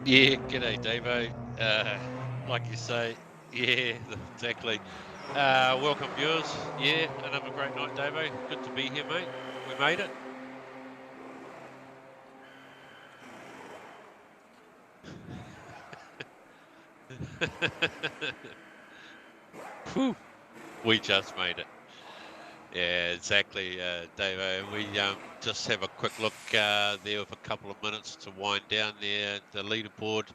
Yeah, g'day, Davo. Like you say, yeah, exactly. Welcome, viewers. Yeah, another great night, Davo. Good to be here, mate. We made it. Whew, we just made it. Yeah, exactly, Davo. We just have a quick look there with a couple of minutes to wind down there the leaderboard.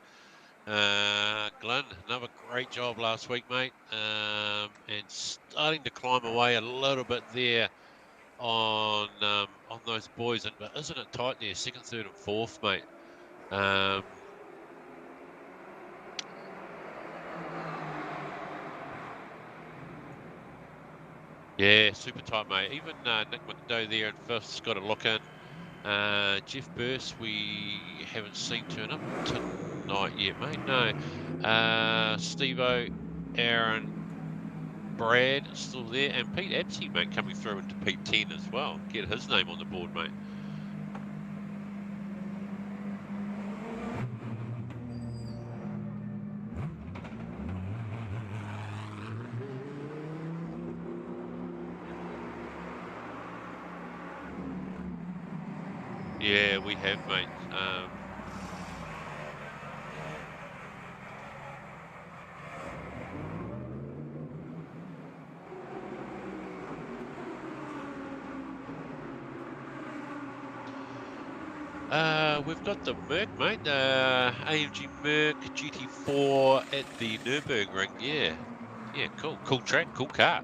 Glenn, another great job last week, mate. And starting to climb away a little bit there on those boys, but isn't it tight there? Second, third, and fourth, mate. Yeah, super tight, mate. Even Nick McDough there in fifth's got a look in. Jeff Burst, we haven't seen turn up tonight yet, mate. No. Steve-O, Aaron, Brad still there, and Pete Absey, mate, coming through into P10 as well. Get his name on the board, mate. Yeah, we have, mate. We've got the Merc, mate. AMG Merc GT4 at the Nurburgring. Yeah, yeah, cool, cool track, cool car.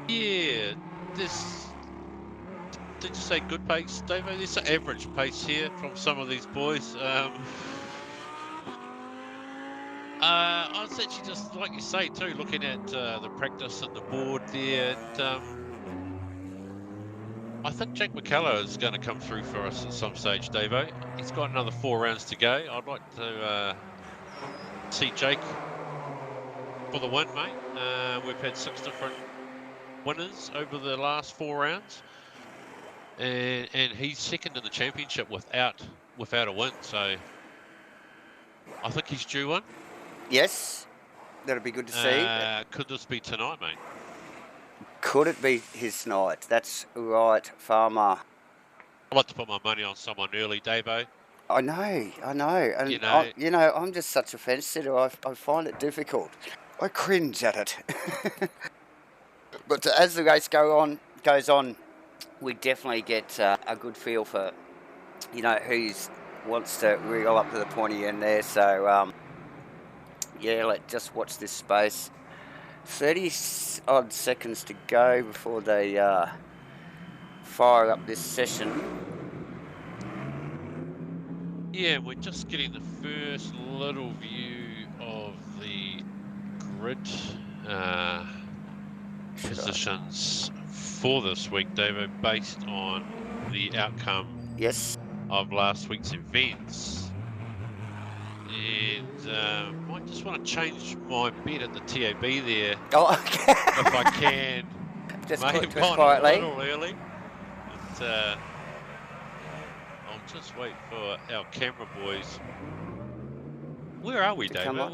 Yeah, this. Did you say good pace, Dave? There's an average pace here from some of these boys. I was actually just, like you say too, looking at the practice and the board there, and I think Jake McCullough is going to come through for us at some stage, Davo. He's got another 4 rounds to go. I'd like to see Jake for the win, mate. We've had 6 different winners over the last 4 rounds, and he's second in the championship without a win. So I think he's due one. Yes, that'd be good to see. Could this be tonight, mate? Could it be his night? That's right, Farmer. I'd like to put my money on someone early, Davo. I know, and you know, I'm just such a fence sitter. I find it difficult. I cringe at it. But as the race goes on, we definitely get a good feel for, you know, who wants to reel up to the pointy end there. So yeah, let's just watch this space. 30 odd seconds to go before they fire up this session. Yeah, we're just getting the first little view of the grid positions for this week, David, based on the outcome of last week's events. And might just want to change my bet at the TAB there. Oh, okay. If I can. Just quietly. A little early. But, I'll just wait for our camera boys. Where are we, David?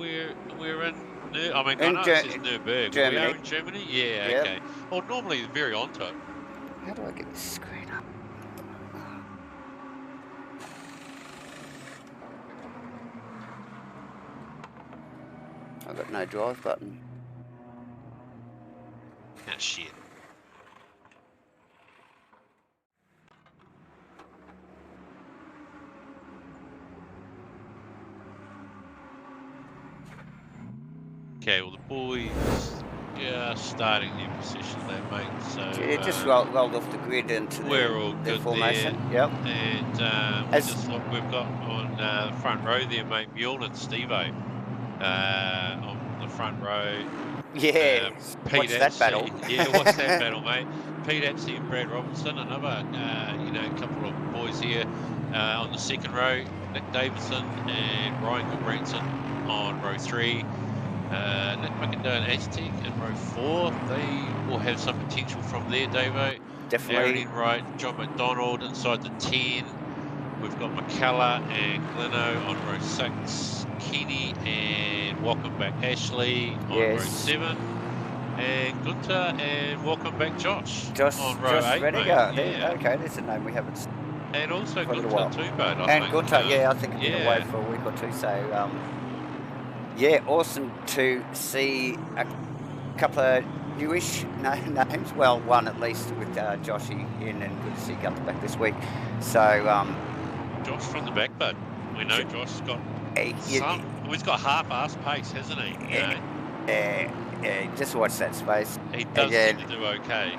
We're in. I mean, I know it says Nurburgring. Germany. We are in Germany. Yeah. Yep. Okay. Well, normally very on to it. How do I get this screen up? I've got no drive button. Ah, shit. Okay, well the boys are starting their position there, mate. So yeah, just rolled off the grid into the formation. There. Yep. And we've got on the front row there, mate, Mule and Steve-O on the front row. Yeah, Pete watch that battle. Yeah, watch that battle, mate. Pete Apsey and Brad Robinson, another, couple of boys here on the second row. Nick Davidson and Ryan Gilbranson on row 3. Nick McIndoe and Aztec in row 4. They will have some potential from there, Davo. Definitely. Aaron Enright, John McDonald inside the 10. We've got McCullough and Gleno on row 6. Kenny and Welcome Back Ashley on row 7. And Gunter and Welcome Back Josh on row 8. Rediger. Yeah. Okay, there's a name we haven't. And also Gunter too, but I think. Gunter, I think he's been away for a week or two. So, yeah, awesome to see a couple of newish names. Well, one at least with Joshy in, and good to see Gunter back this week. So, Josh from the back, bud. We know Josh's got he's got half-ass pace, hasn't he? Yeah, just watch that space. He does seem to do okay.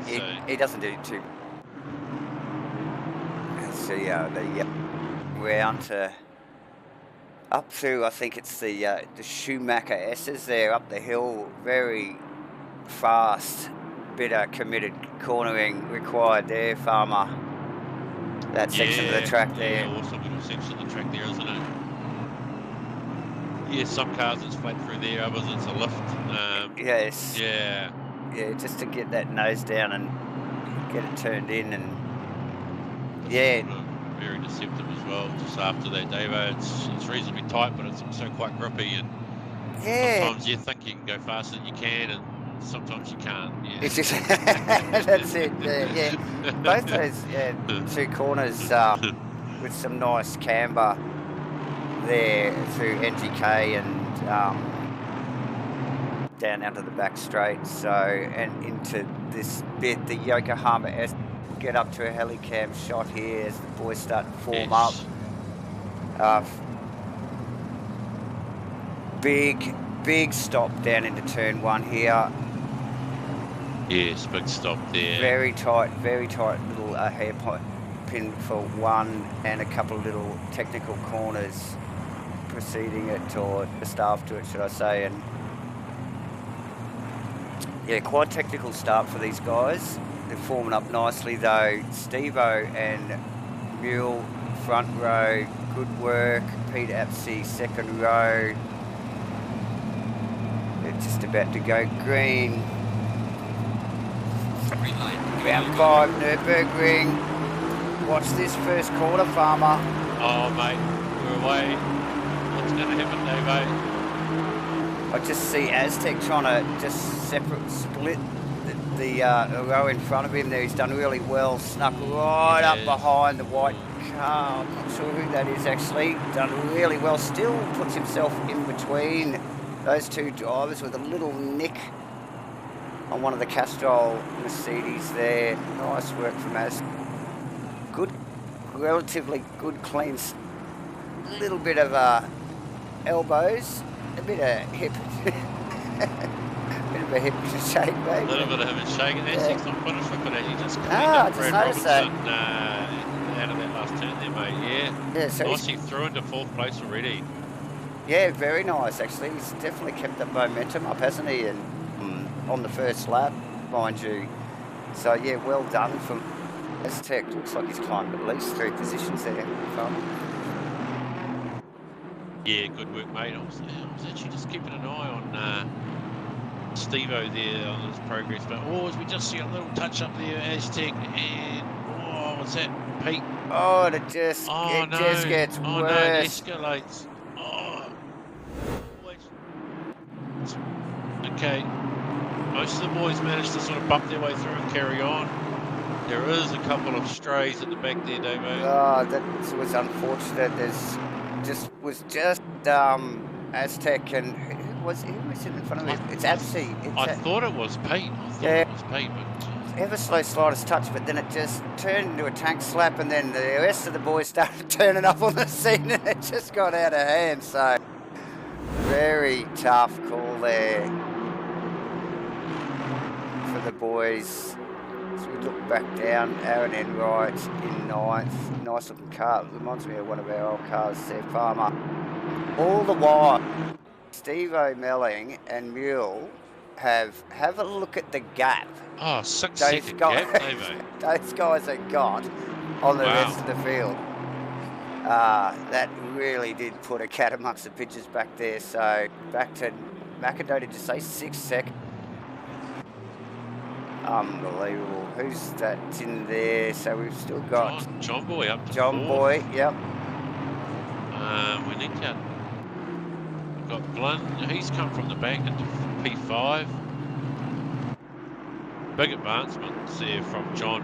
He doesn't do too. So yeah, round to up to, I think it's the Schumacher S's there up the hill, very fast, bit of committed cornering required there, Farmer. That section of the track there. Yeah, awesome little section of the track there, isn't it? Yeah, some cars it's flat through there, others it's a lift. Yes. Yeah. Yeah, just to get that nose down and get it turned in, and yeah. Very deceptive as well, just after that, Davo. It's reasonably tight, but it's also quite grippy, and sometimes you think you can go faster than you can, and sometimes you can't. Yeah. It's just that's it. Yeah. Both those two corners with some nice camber there through NGK and down out of the back straight. So, and into this bit, the Yokohama S. Get up to a helicam shot here as the boys start to form up. Big stop down into turn 1 here. Yes, big stop there. Very tight little hairpin for 1, and a couple of little technical corners preceding it, or just after it, should I say. And yeah, quite technical start for these guys. They're forming up nicely though. Steve-O and Mule front row, good work. Pete Apsey second row. They're just about to go green. Round 5, Nurburgring. Watch this first quarter, Farmer. Oh mate, we're away. What's going to happen, Davo? I just see Aztec trying to just split the row in front of him there. He's done really well, snuck right up behind the white car. I'm not sure who that is actually. Done really well, still puts himself in between those two drivers with a little nick on one of the Castrol Mercedes there. Nice work from Az. Good, relatively good clean, little bit of elbows, a bit of hip. Bit of a hip shake, mate. A little bit of him shake. And that's not finished. Look at that. You just cleaned I up just Brad noticed Robinson that. out of that last turn there, mate. Yeah, so nicely through into 4th place already. Yeah, very nice, actually. He's definitely kept that momentum up, hasn't he? And on the first lap, mind you. So, yeah, well done from Aztec. Looks like he's climbed at least 3 positions there. Yeah, good work, mate. I was actually just keeping an eye on Steve-O there on his progress, but as we just see a little touch up there, Aztec, and what's that, Pete? Oh, it just gets worse. No, it escalates. Okay, most of the boys managed to sort of bump their way through and carry on. There is a couple of strays at the back there, Davo. Oh, that was unfortunate. Was just Aztec, and who was in front of me? It's Apsey. I thought it was Pete. It was Pete, but ever slow slightest touch, but then it just turned into a tank slap, and then the rest of the boys started turning up on the scene, and it just got out of hand. So very tough call there for the boys. As we look back down, Aaron Enright in 9th. Nice looking car. Reminds me of one of our old cars there, Farmer. All the while, Steve O'Melling and Mule have a look at the gap. Oh, 6 Those second guys, gap, Davo. those guys are got on the rest of the field. That really did put a cat amongst the pigeons back there. So back to McIndoe, did you say 6 seconds? Unbelievable. Who's that in there? So we've still got John Boy up to John fourth. Boy, yep. We need to. We've got Blunt. He's come from the back into P5. Big advancements there from John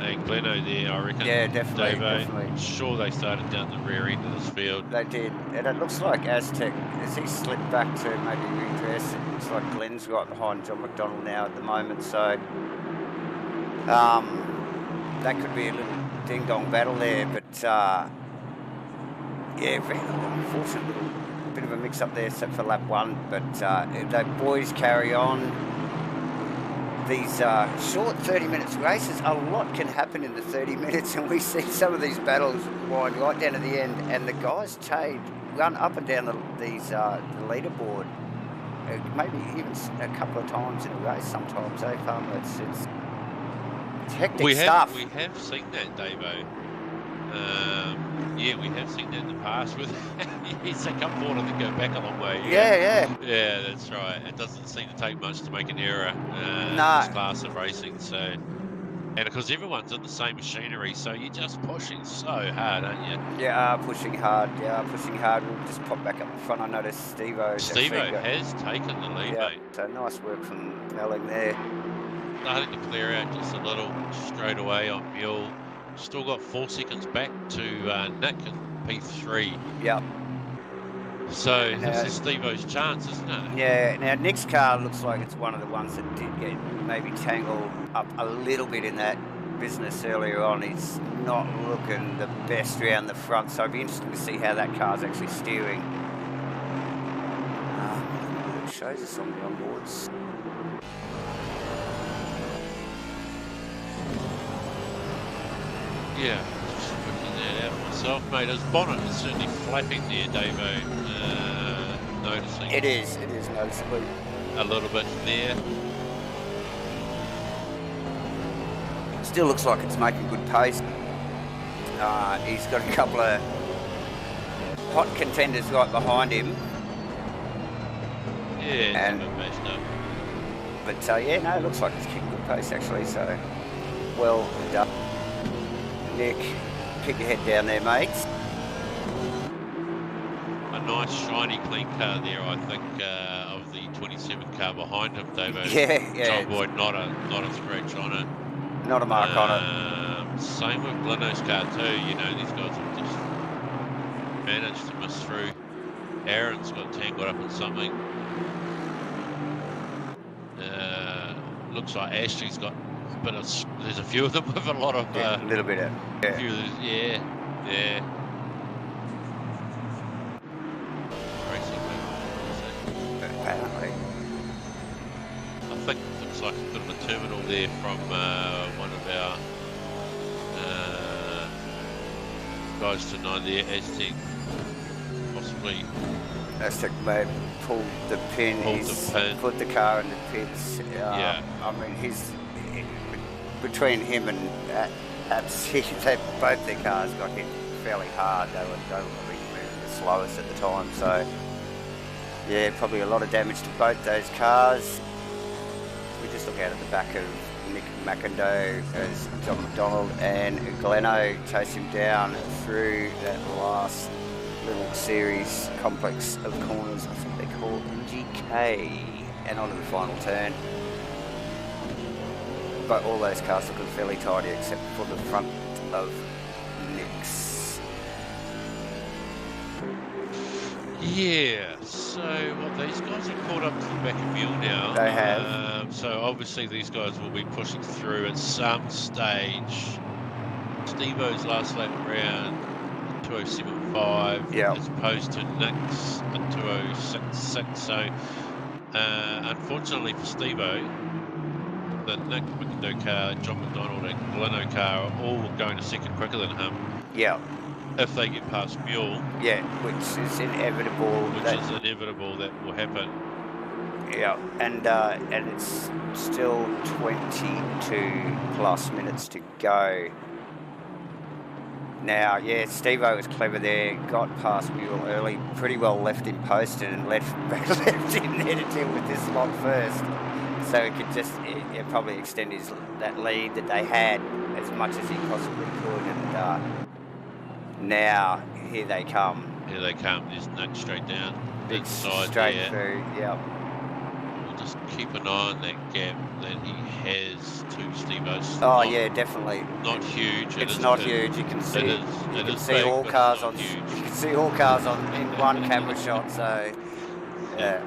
and Gleno there, I reckon. Yeah, definitely, definitely. I'm sure they started down the rear end of this field. They did, and it looks like Aztec, as he slipped back to maybe redress, it looks like Glenn's right behind John McDonald now at the moment, so that could be a little ding-dong battle there, but yeah, very unfortunate little bit of a mix-up there except for lap 1, but the boys carry on. These short 30 minutes races, a lot can happen in the 30 minutes, and we see some of these battles wind right down to the end, and the guys run up and down the leaderboard, maybe even a couple of times in a race sometimes, eh, Farmer? It's hectic stuff. We have seen that, Davo. Yeah, we have seen that in the past with it's a couple more that go back a long way. Yeah. Yeah, that's right. It doesn't seem to take much to make an error in No. this class of racing. So, and because everyone's in the same machinery, so you're just pushing so hard, aren't you? Yeah, pushing hard. Yeah, pushing hard. We'll just pop back up the front. I noticed Steve-O has taken the lead, mate. So nice work from Melling there. Starting to clear out just a little straight away on Mule. Still got 4 seconds back to Nick in P3. Yep. So this is Steve-O's chance, isn't it? Yeah. Now Nick's car looks like it's one of the ones that did get maybe tangled up a little bit in that business earlier on. He's not looking the best around the front, so it'd be interesting to see how that car's actually steering. It shows us on the onboards. Yeah, just working that out myself, mate. His bonnet is certainly flapping there, Davo. Noticing. It is noticeably. A little bit there. Still looks like it's making good pace. He's got a couple of hot contenders right behind him. Yeah, it's a bit messed up. But yeah, no, it looks like it's keeping good pace actually, so well done. Nick, keep your head down there, mates. A nice, shiny, clean car there, I think, of the 27 car behind him, Davo. Yeah. John Boyd, not a scratch on it. Not a mark on it. Same with Gleno's car too. You know, these guys have just managed to miss through. Aaron's got tangled up in something. Looks like Ashley's got. But there's a few of them with a lot of... a little bit of... Yeah. Racing, apparently. I think it looks like a bit of a terminal there from one of our guys tonight there, Aztec. Possibly... Aztec may have pulled the pin. Put the car in the pits. Yeah. I mean, between him and Abs, both their cars got hit fairly hard. They were the slowest at the time, so yeah, probably a lot of damage to both those cars. We just look out at the back of Nick McIndoe as John McDonald and Gleno chase him down through that last little series complex of corners. I think they call GK, and onto the final turn. But all those cars looking fairly tidy except for the front of Nick's. Yeah, so these guys are caught up to the back of Mule now. They have. So obviously these guys will be pushing through at some stage. Steve-O's last lap around 207.5 as opposed to Nick's at 206.6. So unfortunately for Steve-O, the Nick McIndoe car, John McDonald and Gleno car are all going a second quicker than him. Yeah. If they get past Mule. Yeah, which is inevitable. Which is inevitable that will happen. Yeah, and it's still 22 plus minutes to go. Now, yeah, Steve-O was clever there, got past Mule early, pretty well left him posted and left him there to deal with this lot first. So he could just probably extend that lead that they had as much as he possibly could. And now, here they come. Here they come, just nudge straight down. Big inside straight there. through, yeah. We'll just keep an eye on that gap that he has to Steve-O's. Oh yeah, definitely. Not huge. It's not huge. You can see. You can see all cars on. You can see all cars on in one camera shot. So yeah.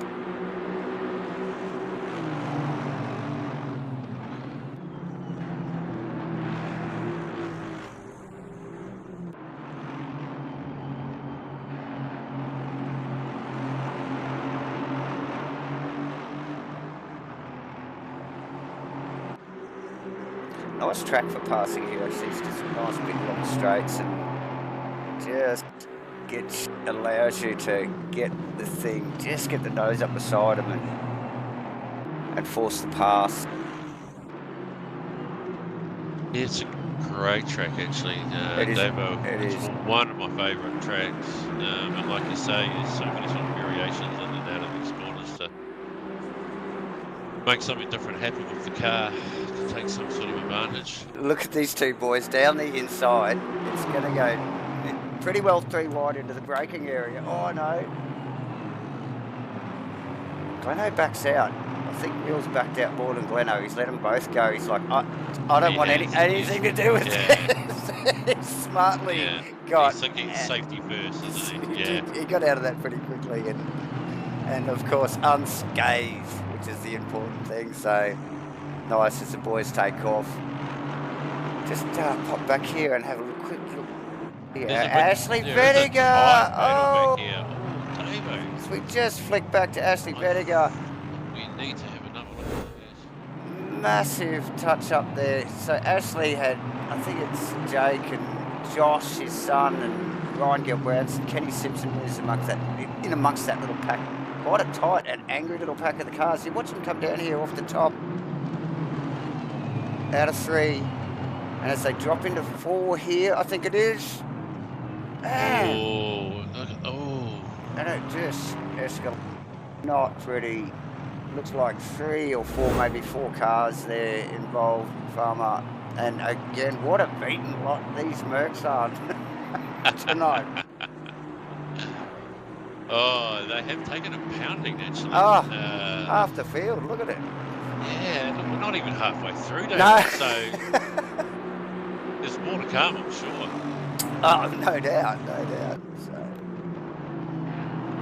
Nice track for passing here. Actually, it's just nice big long straights and just allows you to get the thing, just get the nose up beside him and force the pass. Yeah, it's a great track actually, Davo. It's one of my favourite tracks. And like you say, there's so many sort of variations in and out of these corners to make something different happen with the car, to take some sort of advantage. Look at these two boys down the inside. It's going to go pretty well 3 wide into the braking area. Oh no. Gleno backs out. I think Will's backed out more than Gleno. He's let them both go. He's like, I don't want anything to do with this. Smartly got. He's thinking safety first, isn't he? Yeah. He got out of that pretty quickly and of course unscathed, which is the important thing. So nice as the boys take off. Just pop back here and have a quick look. Yeah, Ashley Vediger. Oh, so we just flicked back to Ashley Vediger. We need to have another look at this. Massive touch up there. So Ashley had, I think it's Jake and Josh, his son, and Ryan Gilbranson, Kenny Simpson was amongst that little pack. Quite a tight and angry little pack of the cars. You watch them come down here off the top. Out of 3. And as they drop into 4 here, I think it is. And it just escalated. Not pretty. Looks like 3 or 4, maybe 4 cars there involved, Farmer. And again, what a beaten lot these Mercs are tonight. Oh, they have taken a pounding actually. Oh, half the field, look at it. Yeah, look, we're not even halfway through, David, no. So there's more to come, I'm sure. Oh, no doubt. So,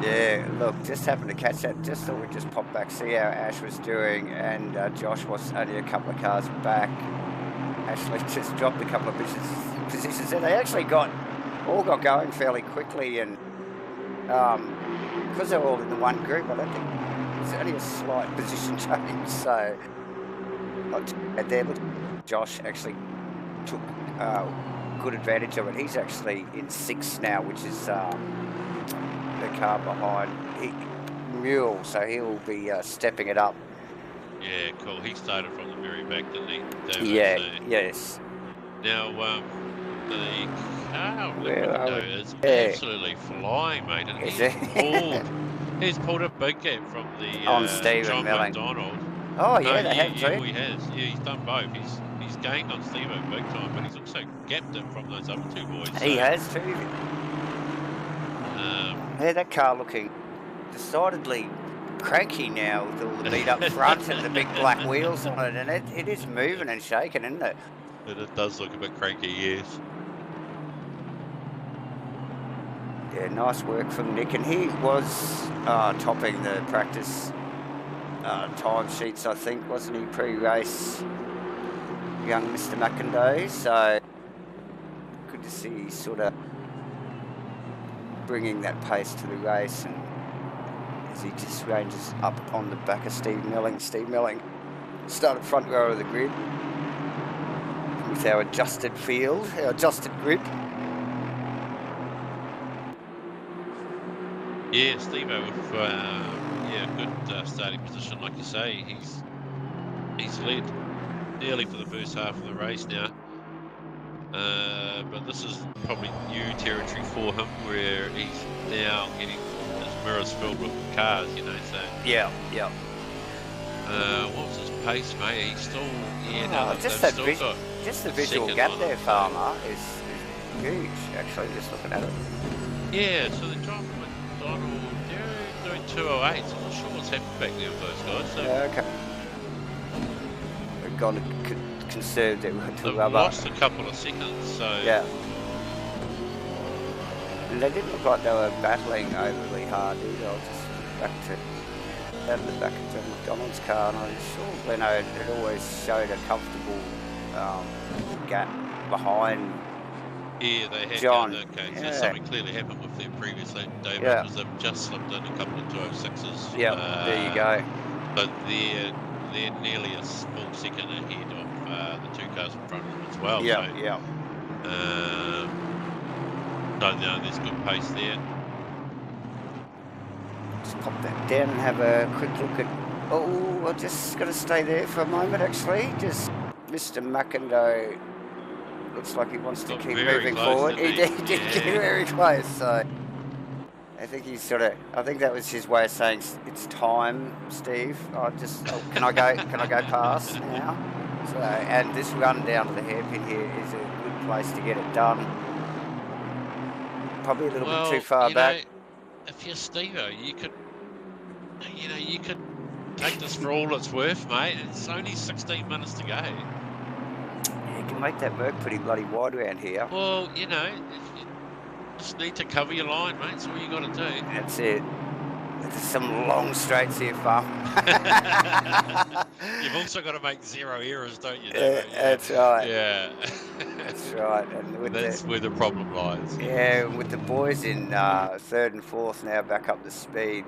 yeah, look, just happened to catch that. Just thought we'd just pop back, see how Ash was doing, and Josh was only a couple of cars back. Ashley just dropped a couple of positions there. They actually all got going fairly quickly, and because they're all in the one group, I don't think there's only a slight position change. So, not too bad there. But Josh actually took good advantage of it. He's actually in 6th now, which is the car behind Mule, so he'll be stepping it up. Yeah, cool. He started from the very back, didn't he? Yeah, yes. Now, the car window is absolutely flying, mate. And he's pulled a big gap from the John McDonald. Oh, yeah, they have too. Yeah, he has. Yeah, he's done both. He's gained on Steve-O big time, but he's also gapped it from those other 2 boys. He has too. Yeah, that car looking decidedly cranky now with all the beat up front and the big black wheels on it, and it is moving and shaking, isn't it? It does look a bit cranky, yes. Yeah, nice work from Nick, and he was topping the practice time sheets, I think, wasn't he, pre-race, young Mr. McIndoe, so good to see he's sort of bringing that pace to the race, and as he just ranges up on the back of Steve Milling. Steve Milling started front row of the grid with our adjusted field, our adjusted grid. Yeah, Steve-O with yeah, good starting position, like you say. He's led nearly for the first half of the race now. But this is probably new territory for him, where he's now getting his mirrors filled with cars, you know. So yeah. what was his pace, mate? He's still, just the visual gap there, Farmer, is huge. Actually, just looking at it. Yeah, so the John McDonald, they're doing 2:08. So I'm not sure what's happened back there with those guys. So yeah, okay. They've gone to conserve their they've lost a couple of seconds. So yeah. And they didn't look like they were battling overly hard either. I was just down to the back of John McDonald's car, and I'm sure Leno had always showed a comfortable gap behind. Yeah, they had. John. Okay, so something clearly happened with them previously, David, because they've just slipped in a couple of 206s. Yeah, there you go. But they're nearly a small second ahead of the two cars in front of them as well. Yeah, so, yeah. So no, there's good pace there. Just pop that down and have a quick look at. Oh, I just got to stay there for a moment. Actually, just Mr. McIndoe. Looks like he wants to keep moving forward. He did get very close, so I think he's I think that was his way of saying it's time, Steve. Can I go past now? So, and this run down to the hairpin here is a good place to get it done. Probably a little bit too far back. If you're Steve-O, you could take this for all it's worth, mate. It's only 16 minutes to go. You can make that work pretty bloody wide around here. Well, you just need to cover your line, mate. That's all you got to do. That's it. There's some long straights here, Farm. You've also got to make 0 errors, don't you? That's right. Yeah. That's right. And that's where the problem lies. Yeah, with the boys in third and fourth now back up the speed.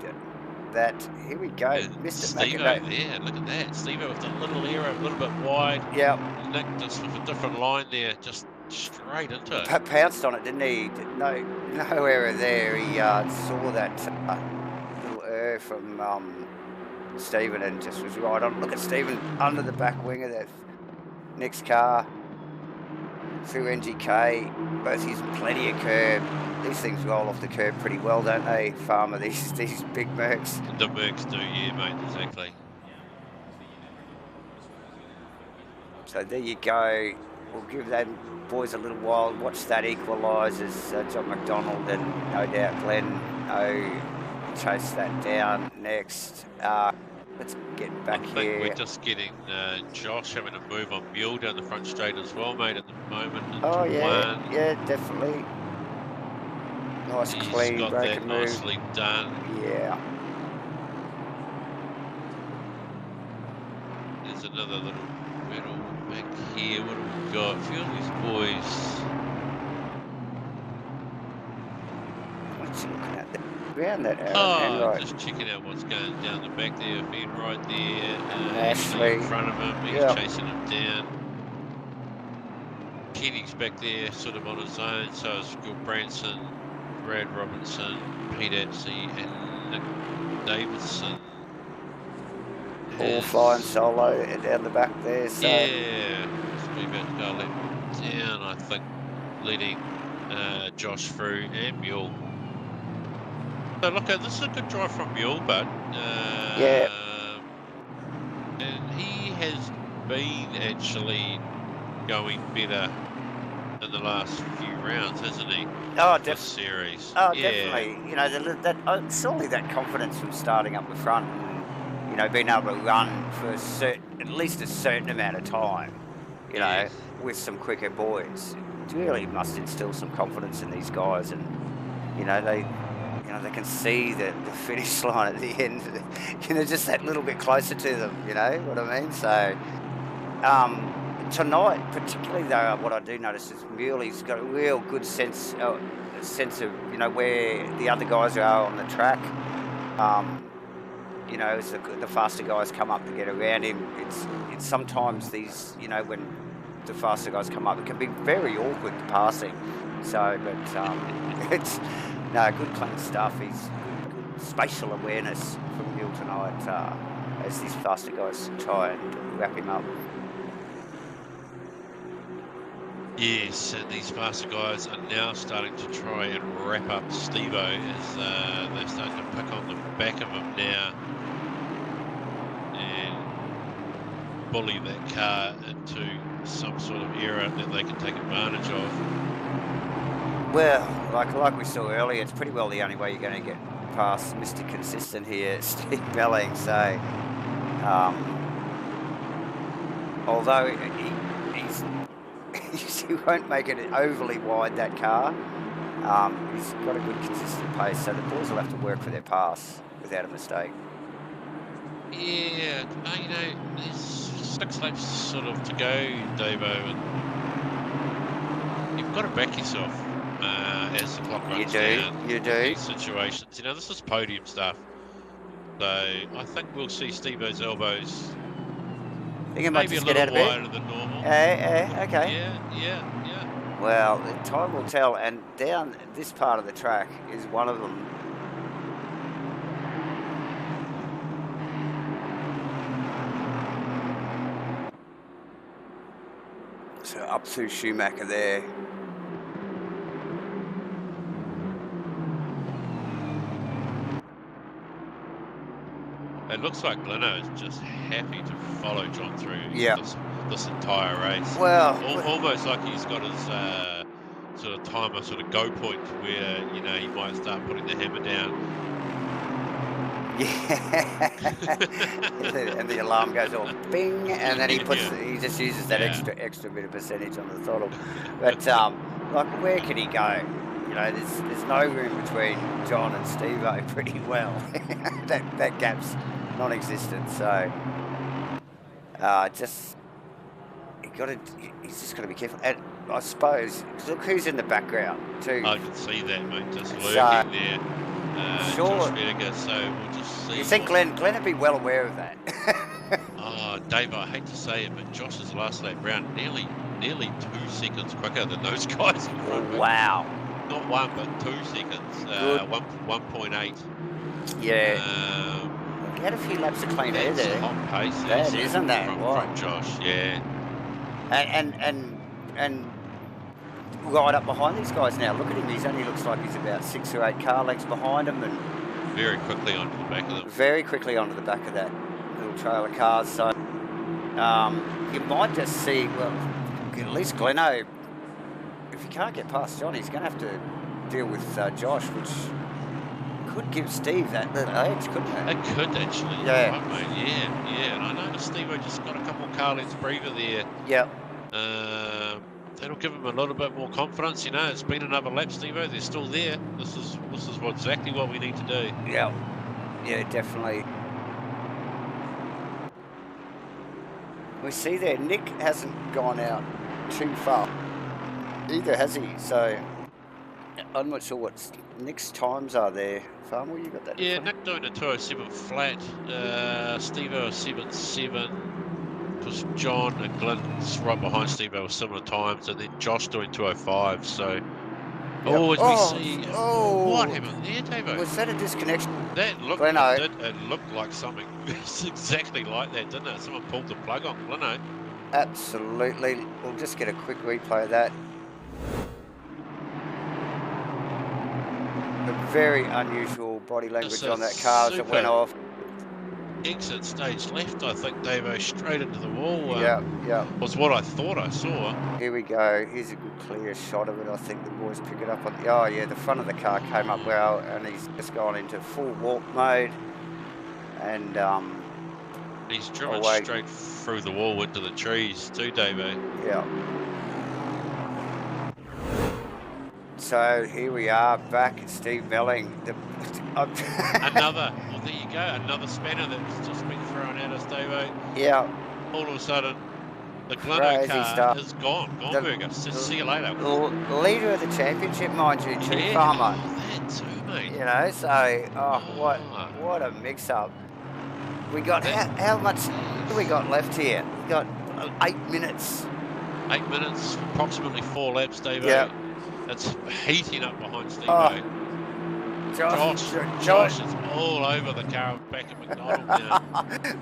Here we go, Mr. Steve-O there, look at that. Steve-O with a little error, a little bit wide. Yeah. Nick just with a different line there, just straight into it. Pounced on it, didn't he? No error there. He saw that little error from Stephen and just was right on. Look at Stephen under the back wing of that next car through NGK. Both using plenty of curb. These things roll off the curb pretty well, don't they, Farmer? These big Mercs. The Mercs do, yeah, mate, exactly. So there you go. We'll give them boys a little while. Watch that equalise as John McDonald and no doubt Glenn chase that down next. Let's get back here. I think we're just getting Josh having a move on Mule down the front straight as well, mate, at the moment. Oh, yeah, yeah, definitely. Nice, clean, got break that and move. nicely done. Yeah. There's another little medal back here. What have we got? A few of these boys. What's he looking at there? Around that right. Just checking out what's going down the back there. Ben right there. Ashley in front of him. He's chasing him down. Kenny's back there, sort of on his own. So is Gil Branson, Brad Robinson, Pete Atsey, and Nick Davidson. All flying solo down the back there. So. Yeah, we're about to go let down, I think, letting Josh through and Mule. So look, this is a good drive from Mule, but yeah, and he has been actually going better in the last few rounds, hasn't he? Oh, definitely. Series. Oh, yeah. Definitely. You know, surely that confidence from starting up the front, and, you know, being able to run for at least a certain amount of time, you know, with some quicker boys, it really must instill some confidence in these guys, and they can see the finish line at the end, just that little bit closer to them, you know what I mean? So, tonight, particularly though, what I do notice is Muley's got a real good sense of, where the other guys are on the track. As the faster guys come up to get around him, it's sometimes these, when the faster guys come up, it can be very awkward passing. So, but it's good clean stuff. He's good spatial awareness from Hill tonight as these faster guys try and wrap him up. Yes, and these faster guys are now starting to try and wrap up Steve-O as they're starting to pick on the back of him now and bully that car into some sort of error that they can take advantage of. Well, like we saw earlier, it's pretty well the only way you're going to get past Mr. Consistent here, Steve Melling. So, although he won't make it overly wide, that car, he's got a good consistent pace, so the boys will have to work for their pass without a mistake. Yeah, you know, there's 6 laps sort of to go, Davo, and you've got to back yourself as the clock runs down. You do. These situations, you know, this is podium stuff, so I think we'll see Steve-O's elbows maybe a little wider than normal. Okay. Yeah. Well, time will tell, and down this part of the track is one of them. So up through Schumacher there. It looks like Gleno is just happy to follow John through this entire race. Well, almost like he's got his sort of timer, sort of go point where, you know, he might start putting the hammer down. Yeah, and the alarm goes off, bing, and then he just uses that extra bit of percentage on the throttle. But like, where can he go? You know, there's no room between John and Steve-O pretty well. that gap's non-existent. So he's just got to be careful. And I suppose, look who's in the background too. I can see that, mate, just lurking there. Sure. Josh Vinegar, so we'll just see. You think Glenn would be well aware of that? Oh, Dave, I hate to say it, but Josh's last lap round nearly 2 seconds quicker than those guys in front of him. Wow. Not 1, but 2 seconds. 1.8. Yeah. He had a few laps of clean air there. Hot pace. That isn't that? From Josh, yeah. And right up behind these guys now. Look at him. He only looks like he's about 6 or 8 car lengths behind them, and very quickly onto the back of them. Very quickly onto the back of that little trail of cars. So you might just see, well, at least Gleno, if he can't get past John, he's going to have to deal with Josh, which could give Steve that little edge, couldn't it? It could actually. Yeah. Right, mate. Yeah. And I noticed Steve-O just got a couple of car lengths breather there. Yep. That'll give him a little bit more confidence. You know, it's been another lap, Steve-O. They're still there. This is exactly what we need to do. Yeah, definitely. We see there, Nick hasn't gone out too far either, has he? So I'm not sure what Nick's times are there. Farmer, you got that? Yeah, Nick doing a 207 flat. Steve-O 7.7. Was John and Glenn's right behind Steve-O with similar times, and then Josh doing 205. So, what happened there, Davo? Was that a disconnection? That looked, it looked like something. It's exactly like that, didn't it? Someone pulled the plug on Gleno. Absolutely. We'll just get a quick replay of that. A very unusual body language on that car as it went off. Exit stage left, I think, Davo, straight into the wall. Yeah. Was what I thought I saw. Here we go. Here's a good clear shot of it. I think the boys pick it up on the... Oh, yeah, the front of the car came up well, and he's just gone into full walk mode. And, he's driven straight through the wall into the trees too, Davo. Yeah. So here we are back at Steve Melling. Another, well, there you go, another spanner that's just been thrown at us, Davo. Yeah. All of a sudden, the Gleno car is gone. Nurburgring. See you later. Leader of the championship, mind you, Chief Farmer. That too, mate. You know, so what a mix-up. We got how much do we got left here? We got 8 minutes. 8 minutes, approximately 4 laps, Davo. Yeah. It's heating up behind Steve-O. Josh is all over the car back at McDonald now.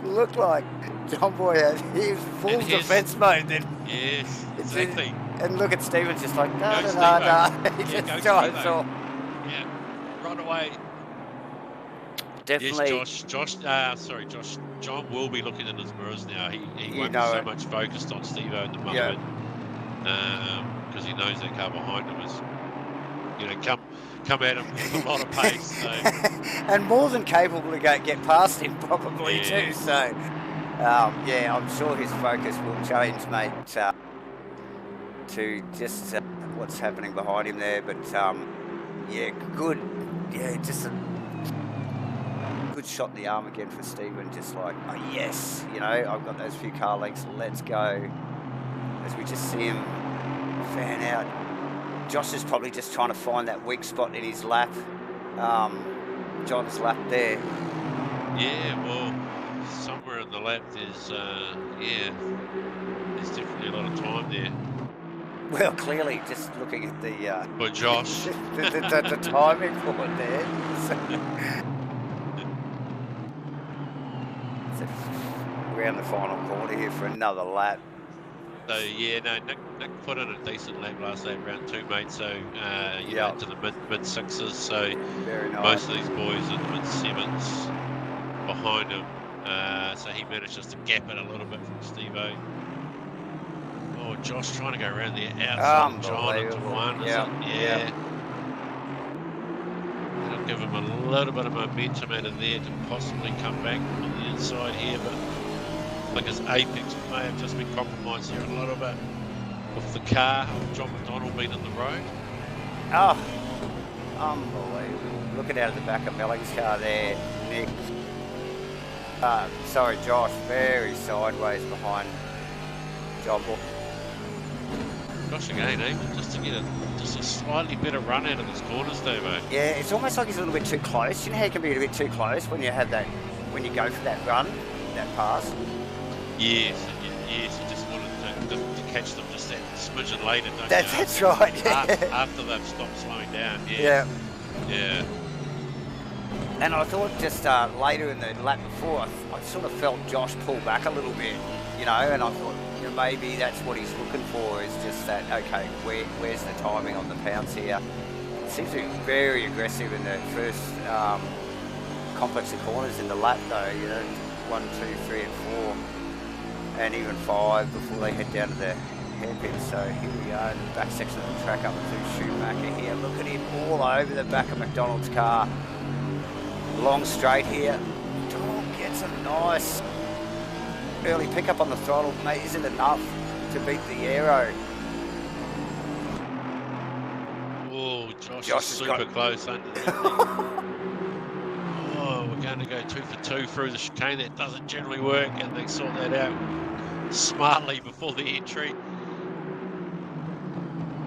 Looked like John Boy had his full defence mode then. Yes, exactly. And look at Stephen's just like, He He just drives off. Yeah, run away. Definitely. Yes, Josh. John will be looking in his mirrors now. He won't be so much focused on Steve-O and the moment, because he knows that car behind him is, come at him with a lot of pace. So. And more than capable to get past him probably too. So, I'm sure his focus will change, mate, to just what's happening behind him there. But good. Yeah, just a good shot in the arm again for Stephen. Just like, oh yes, I've got those few car lengths. Let's go. As we just see him fan out. Josh is probably just trying to find that weak spot in his lap. John's lap there. Yeah, well, somewhere in the lap there's definitely a lot of time there. Well, clearly, just looking at the for Josh, the timing for it there. So around the final corner here for another lap. So Nick put in a decent lap last lap, round 2, mate. So into the mid sixes. So very nice. Most of these boys in the mid sevens behind him. So he manages to gap it a little bit from Steve-O. Oh, Josh trying to go around the outside of John into one. Yeah. It'll give him a little bit of momentum out of there to possibly come back on the inside here, but I think his apex may have just been compromised here a little bit with the car, John McDonald being in the road. Oh, unbelievable. Looking out of the back of Melling's car there, Nick. Josh, very sideways behind John Boy. Josh again, just to get a slightly better run out of his corners, Davo. Yeah, it's almost like he's a little bit too close. You know how it can be a bit too close when you have that, when you go for that run, that pass? Yes, you just wanted to catch them just that smidgen later, don't you? That's right, yeah. After they've stopped slowing down, yeah. And I thought just later in the lap before, I sort of felt Josh pull back a little bit, and I thought, maybe that's what he's looking for, is just that, okay, where's the timing on the pounce here? It seems to be very aggressive in the first complex of corners in the lap though, 1, 2, 3 and 4, and even 5 before they head down to the hairpin. So here we are in the back section of the track up to Schumacher here. Look at him all over the back of McDonald's car. Long straight here. McDonald gets a nice early pickup on the throttle, mate. Isn't enough to beat the aero. Oh, Josh is super close under there. Oh, we're going to go 2 for 2 through the chicane. That doesn't generally work, and they sort that out smartly before the entry.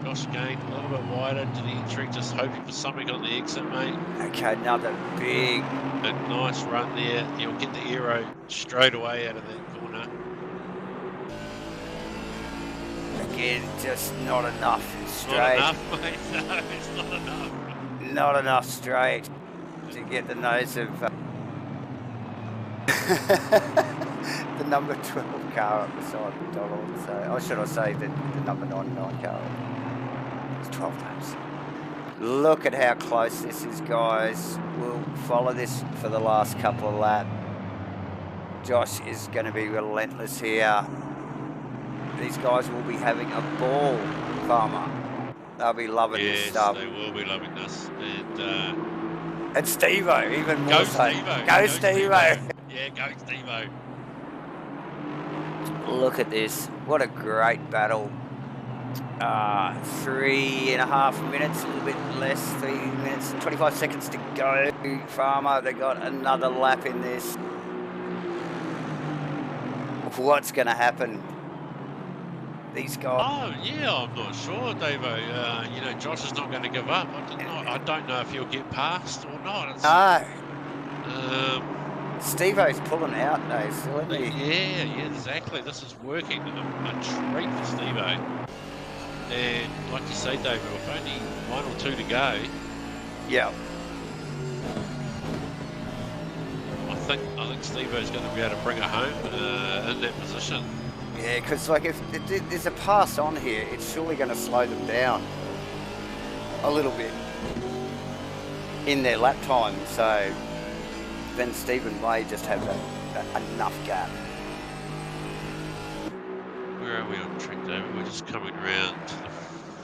Josh again, a little bit wider to the entry, just hoping for something on the exit, mate. Okay, another big... A nice run there. He'll get the aero straight away out of that corner. Again, just not enough straight. Not enough, mate. No, it's not enough. Not enough straight to get the nose of the number 12 car up beside McDonald. So, or should I say the number 99 car? It's 12 laps. Look at how close this is, guys. We'll follow this for the last couple of laps. Josh is going to be relentless here. These guys will be having a ball, Farmer. They'll be loving this stuff. Yes, they will be loving this. And Steve-O, even more go so. Steve-O. Go Steve-O. Yeah, go Steve-O. Look at this. What a great battle. 3.5 minutes, a little bit less, 3 minutes, 25 seconds to go. Farmer, they got another lap in this. What's going to happen? These guys. Oh, yeah, I'm not sure, Davo. Josh is not going to give up. I don't know if he'll get past or not. No. Steve-O's pulling out though, still, isn't he? Yeah, exactly. This is working. A treat for Steve-O. And like you say, David, with only 1 or 2 to go. Yeah. think Steve-O's going to be able to bring it home in that position. Yeah, because like if there's a pass on here, it's surely going to slow them down a little bit in their lap time. So then Stephen may just have enough gap. Where are we on track, David? We're just coming around to the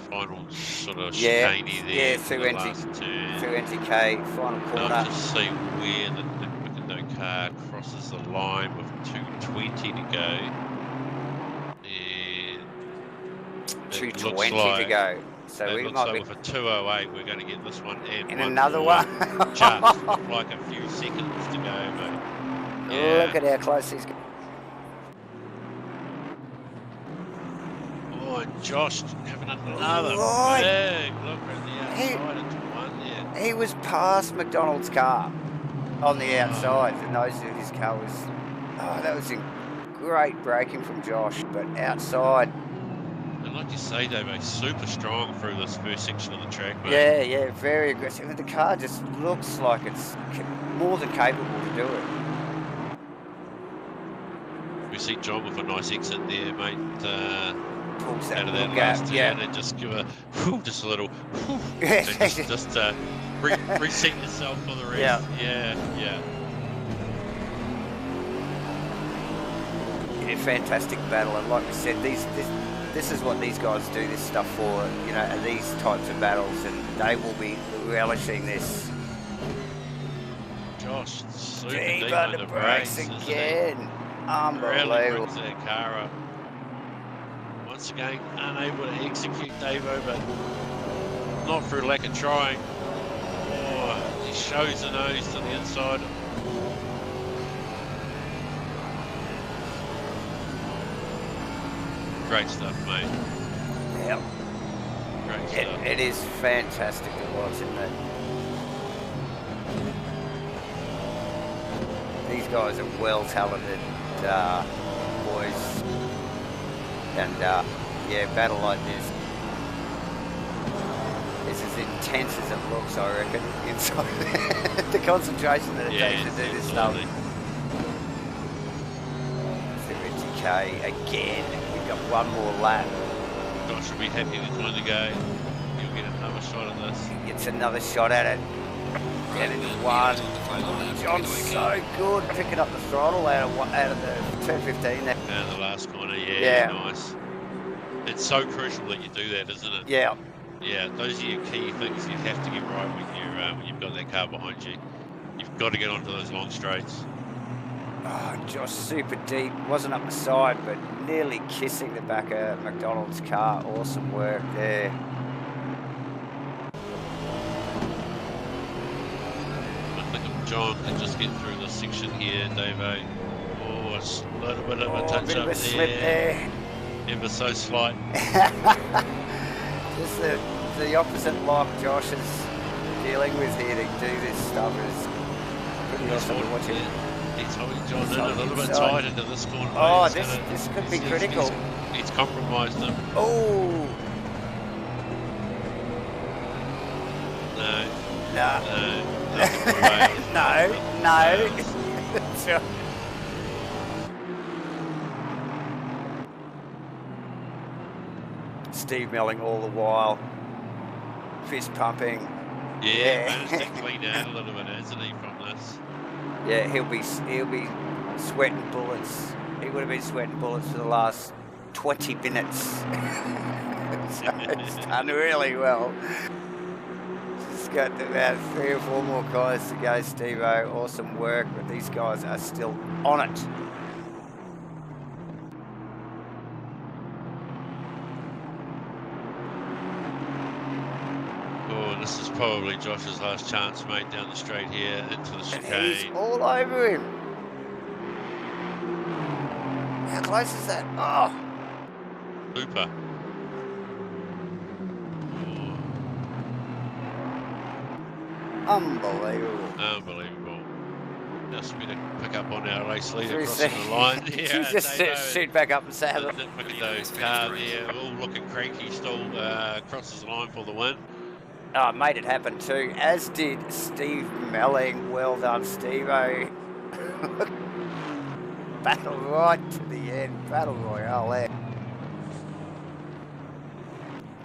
final sort of chicaney there. Yeah, through NTK, final corner. I'll just see where the Nurburgring car crosses the line with 2:20 to go. And 2:20 to go. So we might be with a 2:08, we're going to get this one and another one. Just with like a few seconds to go, but yeah. Look at how close he's going. Oh, and Josh having another big look at the outside into one there. He was past McDonald's car on the outside. The nose of his car was. Oh, that was great braking from Josh, but outside. And like you say, Dave, super strong through this first section of the track, mate. Yeah, very aggressive. And the car just looks like it's more than capable to do it. We see John with a nice exit there, mate. Pulls that out of that gap, last turn and just give a just a little just reset yourself for the rest. Yeah. Fantastic battle, and like we said, this is what these guys do this stuff for, you know, these types of battles, and they will be relishing this. Josh, super deep under brakes again. Unbelievable. Really brings that car up. Once again, unable to execute Davo, but not through lack of trying. Oh, he shows the nose to the inside. Great stuff, mate. Yep. Great stuff. It is fantastic to watch, isn't it? These guys are well talented boys. And yeah, battle like this is as intense as it looks, I reckon, inside the concentration that it takes to do this stuff. 70k again. We've got one more lap. Josh will be happy with one to go. He'll get another shot at this. He gets another shot at it. And it's one. John's so good picking up the throttle out of the 215 there. And the last corner, yeah, nice. It's so crucial that you do that, isn't it? Yeah. Yeah, those are your key things you have to get right when you've got that car behind you. You've got to get onto those long straights. Oh, Josh super deep. Wasn't up the side, but nearly kissing the back of McDonald's car. Awesome work there. John can just get through this section here, Davo. Oh, it's a little bit of a touch bit up of a slip there. Ever so slight. Just the opposite lock Josh is dealing with here to do this stuff is pretty awesome to watch it. He's holding John in a little bit tight into this corner. Oh, this could be critical. He's compromised him. Oh. No. Steve Melling all the while, fist pumping. Yeah, managed to clean out a little bit, hasn't he, from this? Yeah, he'll be sweating bullets. He would have been sweating bullets for the last 20 minutes. So he's done really well. Just got about 3 or 4 more guys to go, Steve-O. Awesome work, but these guys are still on it. Oh, this is probably Josh's last chance, mate, down the straight here into the chicane. And he's all over him. How close is that? Oh. Super. Unbelievable. Just be to pick up on our race leader crossing the line. Yeah, just shoot back up and saddle. Those car there, all looking cranky, still crosses the line for the win. Oh, made it happen too, as did Steve Melling. Well done, Steve-O. Battle right to the end. Battle Royale there.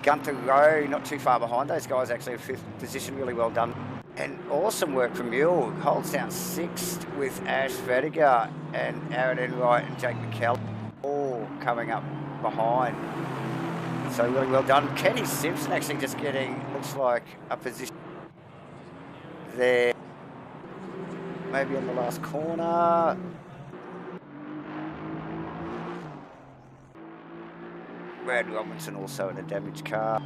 Gunter Rowe, not too far behind those guys, actually in 5th position, really well done. And awesome work from Mule, holds down 6th with Ash Vediger and Aaron Enright and Jake McKell, all coming up behind. So really well done. Kenny Simpson actually just getting, looks like, a position there, maybe on the last corner. Brad Robinson also in a damaged car.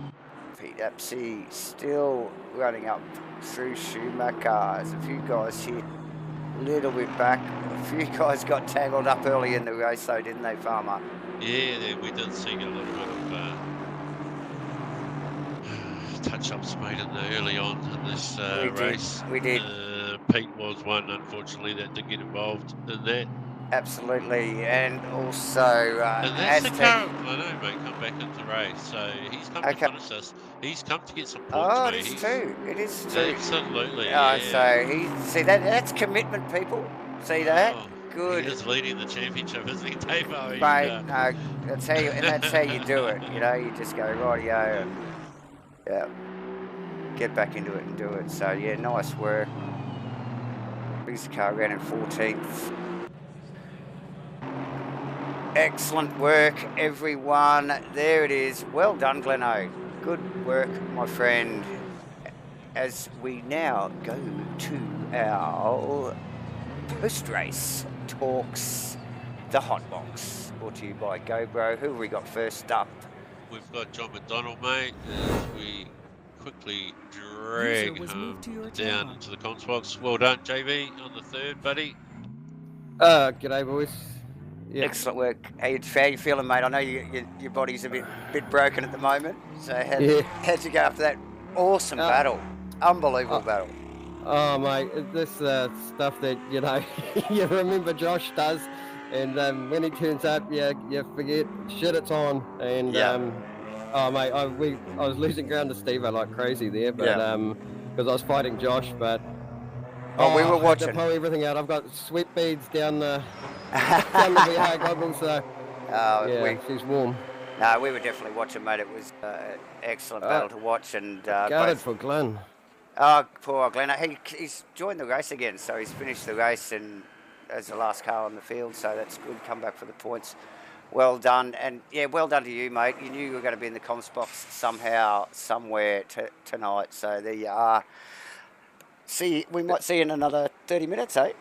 Pete Apsey still running up through Schumacher. There's a few guys here a little bit back. A few guys got tangled up early in the race though, didn't they, Farmer? Yeah, we did see a little bit of touch-ups made in the early on in this race. We did. Pete was one, unfortunately, that did get involved in that. Absolutely, and also and that's the car. I know, mate. Come back into race, so he's come to punish us. He's come to get some points. Oh, mate. it is too. It is too. Absolutely. Yeah. So he see that's commitment, people. See that? Good. He is leading the championship, isn't he, Dave? Mate, no, that's how you, and that's how you do it. You know, you just go rightio, and yeah, get back into it and do it. So yeah, nice work. Brings the car around in 14th. Excellent work, everyone. There it is. Well done, Gleno. Good work, my friend. As we now go to our post-race talks, the Hot Box, brought to you by GoBro. Who have we got first up? We've got John McDonald, mate, as we quickly drag home down to the comms box. Well done, JV, on the 3rd, buddy. G'day, boys. Yep. Excellent work. How you feeling, mate? I know your body's a bit broken at the moment. So how'd you go after that awesome battle? Unbelievable battle. Oh, mate, this stuff that, you know, you remember Josh does, and when he turns up, you forget shit it's on. And, oh, mate, I was losing ground to Steve like crazy there, but because I was fighting Josh, but... Oh, we were watching. To pull everything out. I've got sweat beads down the VR goggles, so she's warm. No, we were definitely watching, mate. It was excellent battle to watch. And gutted for Glenn. Oh, poor Glenn. He's joined the race again, so he's finished the race and as the last car on the field, so that's good. Come back for the points. Well done. And, yeah, well done to you, mate. You knew you were going to be in the comms box somehow, somewhere tonight, so there you are. We might see you in another 30 minutes, eh?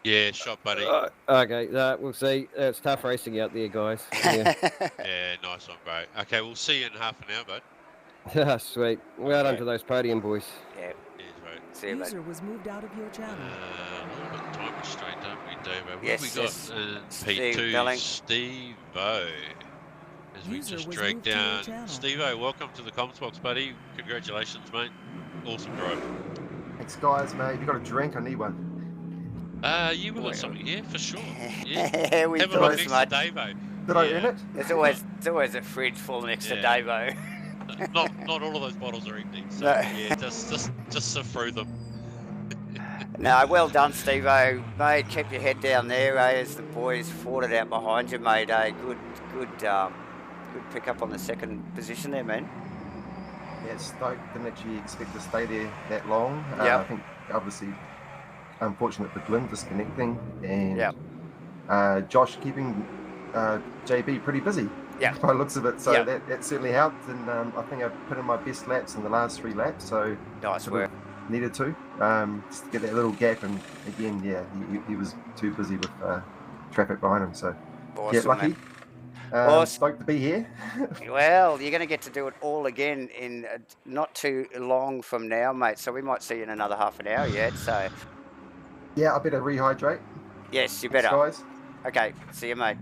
Yeah, shot, buddy. Okay, we'll see. It's tough racing out there, guys. Yeah, yeah, nice one, bro. Okay, we'll see you in half an hour, bud. Sweet. Well done to those podium boys. Yeah. Cheers, mate. See you, mate. User was moved out of your channel. A little bit time restraint, don't we, Davo? What Yes, have we got? P2, Steve-O. As we just drag down. Steve-O, welcome to the comms box, buddy. Congratulations, mate. Awesome drive. Thanks, guys, mate. You got a drink? I need one. You got something, yeah, for sure. Yeah. We have a look next to Davo. Did I earn it? There's always a fridge full next to Davo. not all of those bottles are empty. So yeah, just sift through them. No, well done, Steve-O. Mate, keep your head down there, as the boys fought it out behind you, mate. Good pick up on the 2nd position there, man. Yeah, stoked. Didn't actually expect to stay there that long. Yeah. I think obviously unfortunate for Glenn disconnecting and Josh keeping JB pretty busy. Yeah. By the looks of it, so that certainly helped. And I think I put in my best laps in the last 3 laps. So nice work. Needed to just to get that little gap, and again, he was too busy with traffic behind him. So awesome, lucky. Stoked to be here. Well, you're going to get to do it all again in not too long from now, mate. So we might see you in another half an hour yet. So yeah, I better rehydrate. Yes, you better. Thanks, guys. Okay, see you, mate.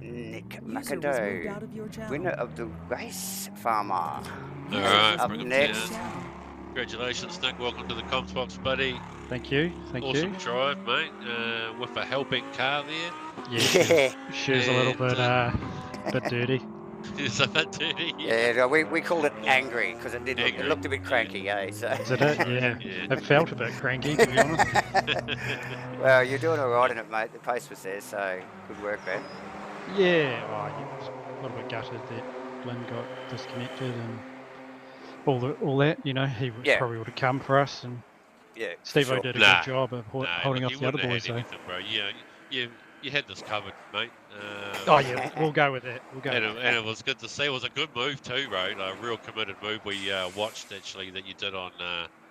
Nick McAdoo, winner of the race, Farmer. All right, up next. Congratulations, Nick. Welcome to the comms box, buddy. Thank you. Awesome drive, mate. With a helping car there. Yeah. Shoes a little bit dirty. Is that dirty? Yeah, no, we called it angry because it Angry, looked a bit cranky, eh? So. Is it? Yeah. Yeah. It felt a bit cranky, to be honest. Well, you're doing all right in it, mate. The pace was there, so good work, man. Yeah, I was a little bit gutted that Lynn got disconnected and all that. You know, he probably would have come for us, and Yeah, Steve-O did a good job of holding off the other boys. So. Anything, bro. You had this covered, mate. Oh yeah, we'll go with that. We'll go. And it was good to see. It was a good move too, bro. A real committed move we watched actually that you did on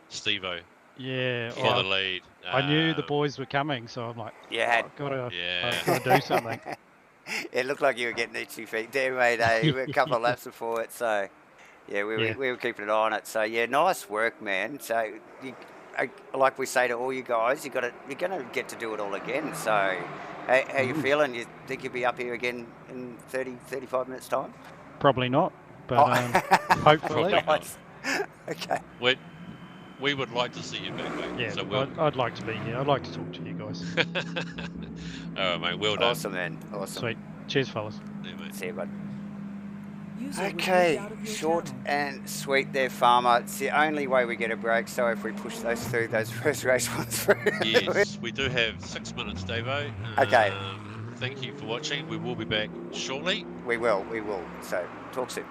Steve-O. Yeah, for the lead. I knew the boys were coming, so I'm like, I've got to do something. It looked like you were getting itchy feet there, mate. You were a couple of laps before it, so yeah, we were keeping an eye on it. So yeah, nice work, man. So like we say to all you guys, you're gonna get to do it all again. So how you feeling? You think you'll be up here again in 35 minutes time? Probably not, but hopefully. Nice. Okay. We would like to see you back, mate. Yeah, so I'd like to be here. I'd like to talk to you guys. All right, mate. Well done. Awesome, man. Awesome. Sweet. Cheers, fellas. Yeah, mate. See you, bud. Okay, short and sweet there, Farmer. It's the only way we get a break, so if we push those first race ones through. Yes, we do have 6 minutes, Davo. Okay. Thank you for watching. We will be back shortly. We will. So, talk soon.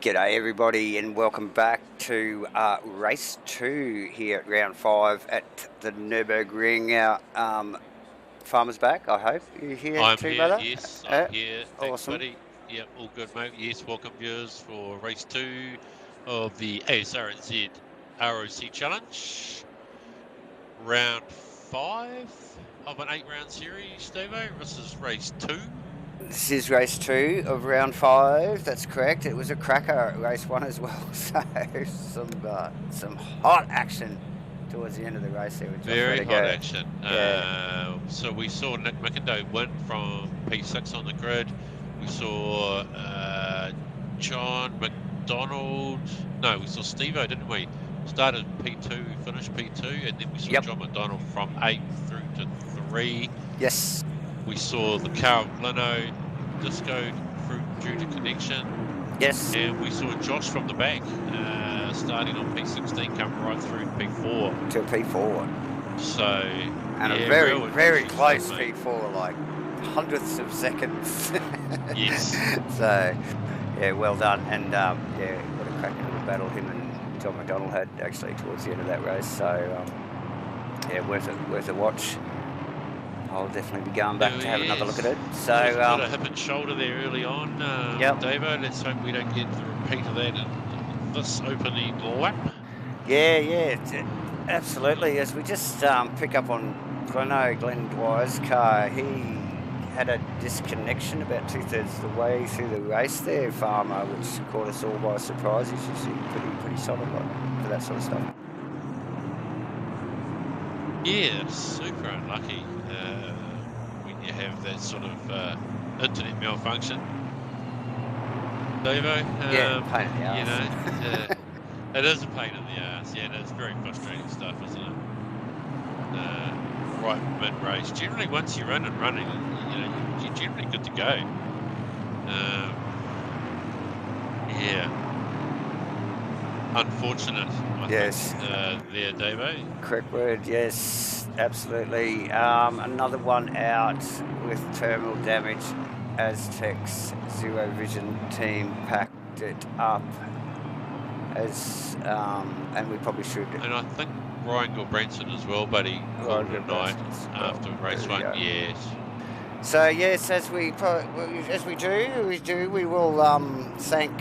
G'day everybody and welcome back to race 2 here at round 5 at the Nurburgring. Farmer's back, I hope. You're here I'm too, here, brother? yes, I'm here. Thanks, awesome. buddy. Yep, all good, mate. Yes, welcome viewers for race 2 of the Asrnz ROC Challenge. Round 5 of an 8-round series, Stavo. This is race 2. This is race 2 of round 5, that's correct. It was a cracker at race 1 as well, so some hot action towards the end of the race there. Very hot action. Yeah. So we saw Nick McIndoe win from P6 on the grid. We saw John McDonald. No, we saw Steve-O, didn't we? Started P2, finished P2, and then we saw John McDonald from 8 through to 3. Yes. We saw the car of Lino disco due to connection. Yes. And we saw Josh from the back, starting on P16, coming right through to P4. To P4. So, and a very close P4, like hundredths of seconds. Yes. So, yeah, well done. And yeah, what a cracking little battle him and John McDonald had actually towards the end of that race. So, yeah, worth a watch. I'll definitely be going back to have another look at it. So, got a hip and shoulder there early on, Davo. Let's hope we don't get the repeat of that in this opening lap. Yeah, absolutely. As we just pick up on Glenn Dwyer's car, he had a disconnection about 2/3 of the way through the race there, Farmer, which caught us all by surprise. He's usually pretty solid for that sort of stuff. Yeah, super unlucky when you have that sort of internet malfunction. Devo, yeah, pain in the arse. You know, it is a pain in the arse. Yeah, it's very frustrating stuff, isn't it? Right mid-race. Generally, once you're in and running, you know, you're generally good to go. Yeah. Unfortunate, I think, there, Davo. Correct word, yes, absolutely. Another one out with terminal damage. Aztec's Zero Vision team packed it up as, and we probably should. And I think Ryan Gilbranson as well, buddy, called it a night after race 1. Yes. So yes, as we do, we will thank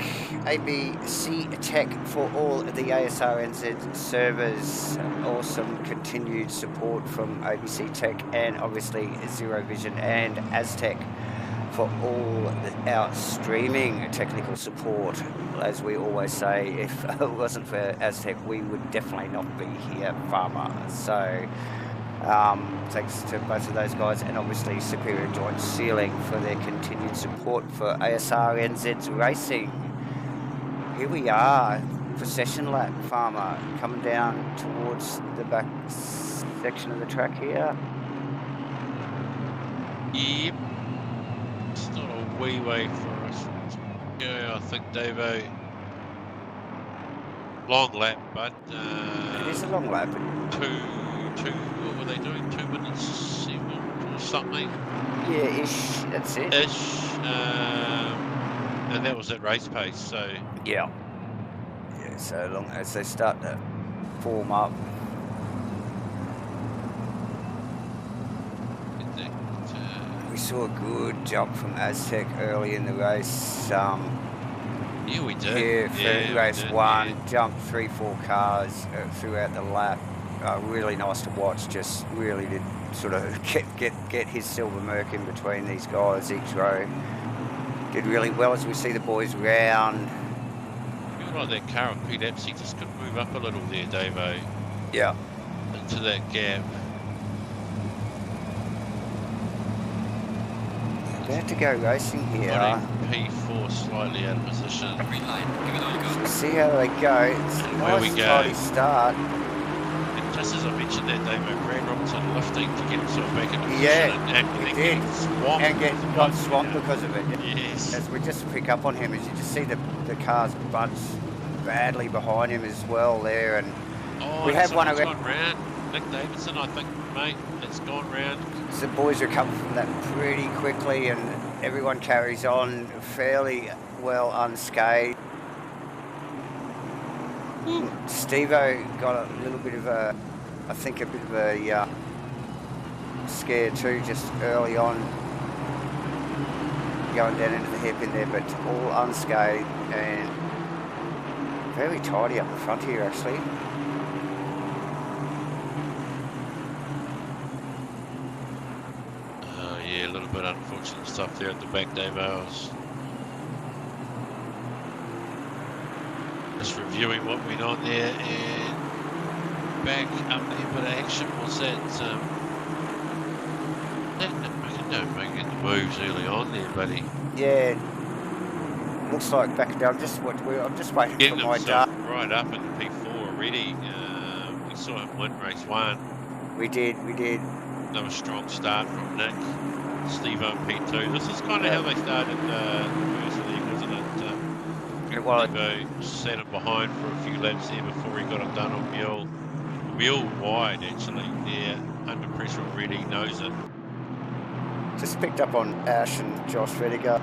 ABC Tech for all the ASRNZ servers. Awesome continued support from ABC Tech and obviously Zero Vision and Aztec for all our streaming technical support. As we always say, if it wasn't for Aztec, we would definitely not be here, Farmer. So. Thanks to both of those guys and obviously Superior Joint Sealing for their continued support for ASRNZ's racing. Here we are, procession lap, Farmer, coming down towards the back section of the track here. Yep. It's not a wee way for us. Yeah, I think, Davo. Long lap, but... it is a long lap. What were they doing? 2 minutes or something? Yeah, ish. That's it. Ish. And that was at race pace, so... Yeah. Yeah, so long as they start to form up. We saw a good jump from Aztec early in the race. Yeah, we did. Yeah, for race 1, jumped 3-4 cars throughout the lap. Really nice to watch. Just really did sort of get his silver Merc in between these guys each row. Did really well as we see the boys round. I feel like that car of Pete Epps, he just could move up a little there, Davo. Yeah. Into that gap. About to go racing here. P4 slightly out of position. We'll see how they go. It's a nice tidy start. Just as I mentioned that, Davo, Brad Robinson lifting to get himself back into position. Yeah, and he did. Got swamped because of it. Yes. As we just pick up on him, as you just see the cars bunch badly behind him as well there. And we have one gone round. Nick Davidson, I think, mate, it's gone round. So the boys recover from that pretty quickly and everyone carries on fairly well unscathed. Steve-O got a little bit of a, I think a bit of a scare too, just early on, going down into the hairpin there, but all unscathed and very tidy up the front here actually. Yeah, a little bit unfortunate stuff there at the back, Dave. I was just reviewing what went on there, and back up there, but action was that don't make the moves early on there, buddy. Yeah, looks like back down. I'm just waiting Getting for my dart. Right up in the P4 already. We saw him win race 1. We did. Another strong start from Nick. Steve-O and P2. This is kind of how they started the first league, wasn't it? It was. Steve-O sat him behind for a few laps there before he got it done on Mule. Mule wide actually there, under pressure already, knows it. Just picked up on Ash and Josh Rediger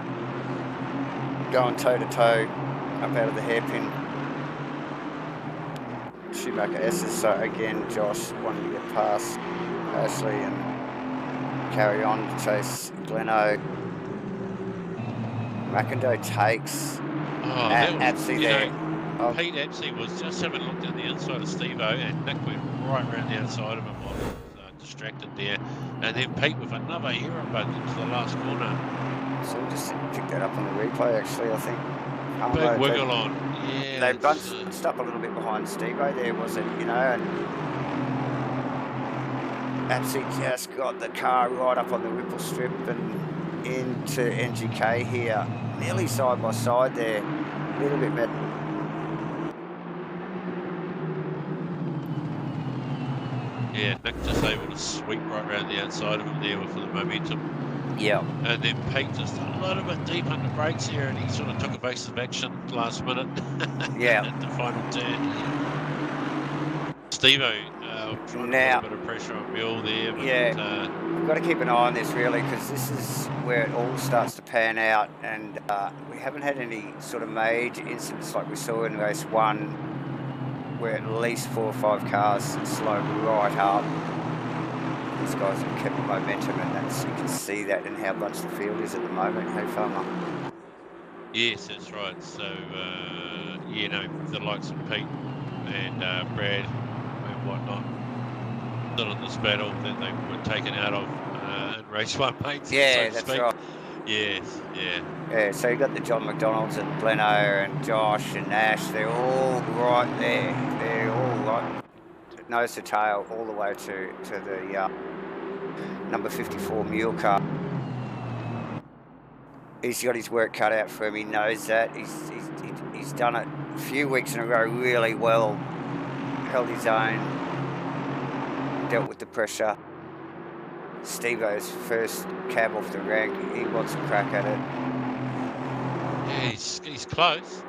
going toe to toe up out of the hairpin. Schumacher S's, so again Josh wanted to get past Ashley and carry on to chase Gleno. McIndoe takes Apsey there. Pete Apsey was just having a look down the inside of Steve-O, and Nick went right around the outside of him. I was distracted there, and then Pete with another hero button into the last corner. So we just picked that up on the replay actually, I think. Big wiggle on. Yeah. They bunched up a little bit behind Steve-O there, was it? You know, and Apsey just got the car right up on the Whipple strip and into NGK here, nearly side by side there, a little bit better. Yeah, Nick just able to sweep right around the outside of him there for the momentum. Yeah. And then Pete just a little bit deep under brakes here, and he sort of took evasive action last minute. Yeah. At the final turn. Steve-O trying to put a bit of pressure on Mule there. But, yeah. We've got to keep an eye on this really, because this is where it all starts to pan out, and we haven't had any sort of major incidents like we saw in race 1, where at least 4 or 5 cars slowed right up. These guys have kept the momentum, and that's, you can see that in how much the field is at the moment. Hey, Farmer? Yes, that's right. So, you know, the likes of Pete and Brad and whatnot, still in this battle that they were taken out of in race 1, mates. Yeah, so that's right. Yes, yeah. Yeah, so you got the John McDonalds and Gleno and Josh and Ash, they're all right there. They're all right, nose to tail, all the way to the number 54 mule car. He's got his work cut out for him, he knows that. He's done it a few weeks in a row really well, held his own, dealt with the pressure. Steve-O's first cab off the rank, he wants a crack at it. Yeah, he's close.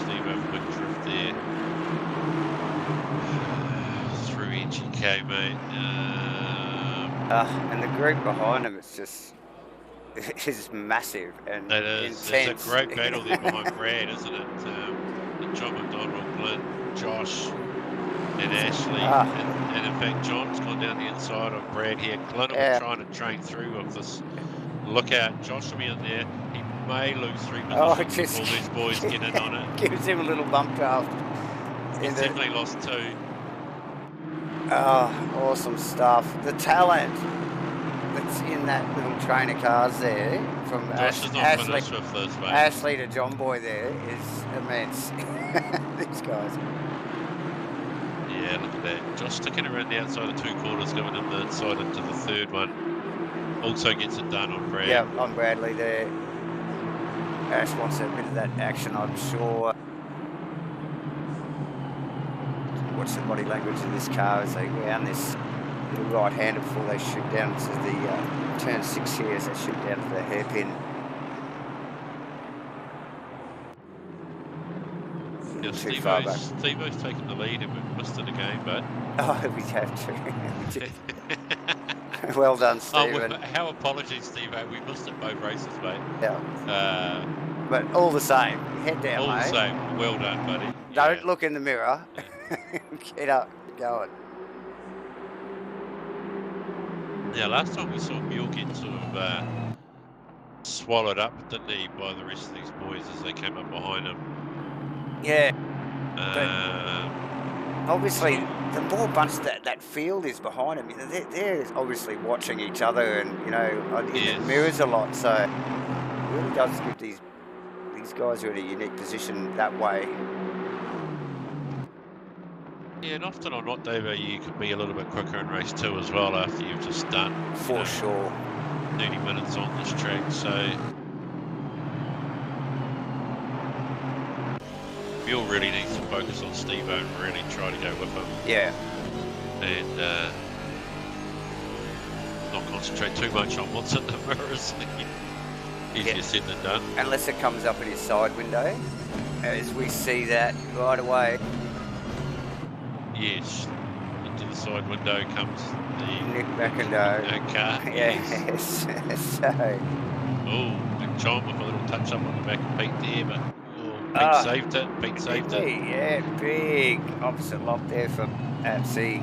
Steve-O quick drift there. Through NGK, mate. And the group behind him, it's just... is massive and intense. It's a great battle there behind Brad, isn't it? John McDonald, Glenn, Josh, and Ashley. And in fact, John's gone down the inside of Brad here. Glenn will be trying to train through with this. Look out, Josh will be in there. He may lose 3 positions before these boys get in on it. Gives him a little bump draft. He's definitely lost 2. Oh, awesome stuff. The talent that's in that little train of cars there, from Ashley to John Boy there, is immense. These guys. Yeah, look at that. Josh sticking around the outside of 2 quarters, going in the inside into the 3rd one. Also gets it done on Brad. Yeah, on Bradley there. Ash wants a bit of that action, I'm sure. Watch the body language of this car as they round this little right-hander before they shoot down to the turn 6 here, as they shoot down to the hairpin. Yeah, Steve-O's taken the lead and we've missed it again, but... Oh, we have to. Well done, Stephen. Our apologies, Steve. We missed it both races, mate. Yeah. But all the same, head down, all mate. the same, well done, buddy. Don't look in the mirror. Get up, going. Yeah, last time we saw Mule get sort of swallowed up, didn't he, by the rest of these boys as they came up behind him. Yeah. Obviously, the more bunch that field is behind them, they're obviously watching each other and, you know, in the mirrors a lot. So it really does give these guys are in a unique position that way. Yeah, and often or not, Dave, you can be a little bit quicker in race 2 as well after you've just done, for sure, 30 minutes on this track. So Mule really needs to focus on Steve and really try to go with him. Yeah. And not concentrate too much on what's in the mirrors. Easier said than done. Unless it comes up in his side window, as we see that right away. Yes, into the side window comes the Nick McIndoe car. Yes. So. Oh, Big John with a little touch up on the back of Pete there, but Pete saved it. Pete saved it. Yeah, big opposite lock there from Asrnz.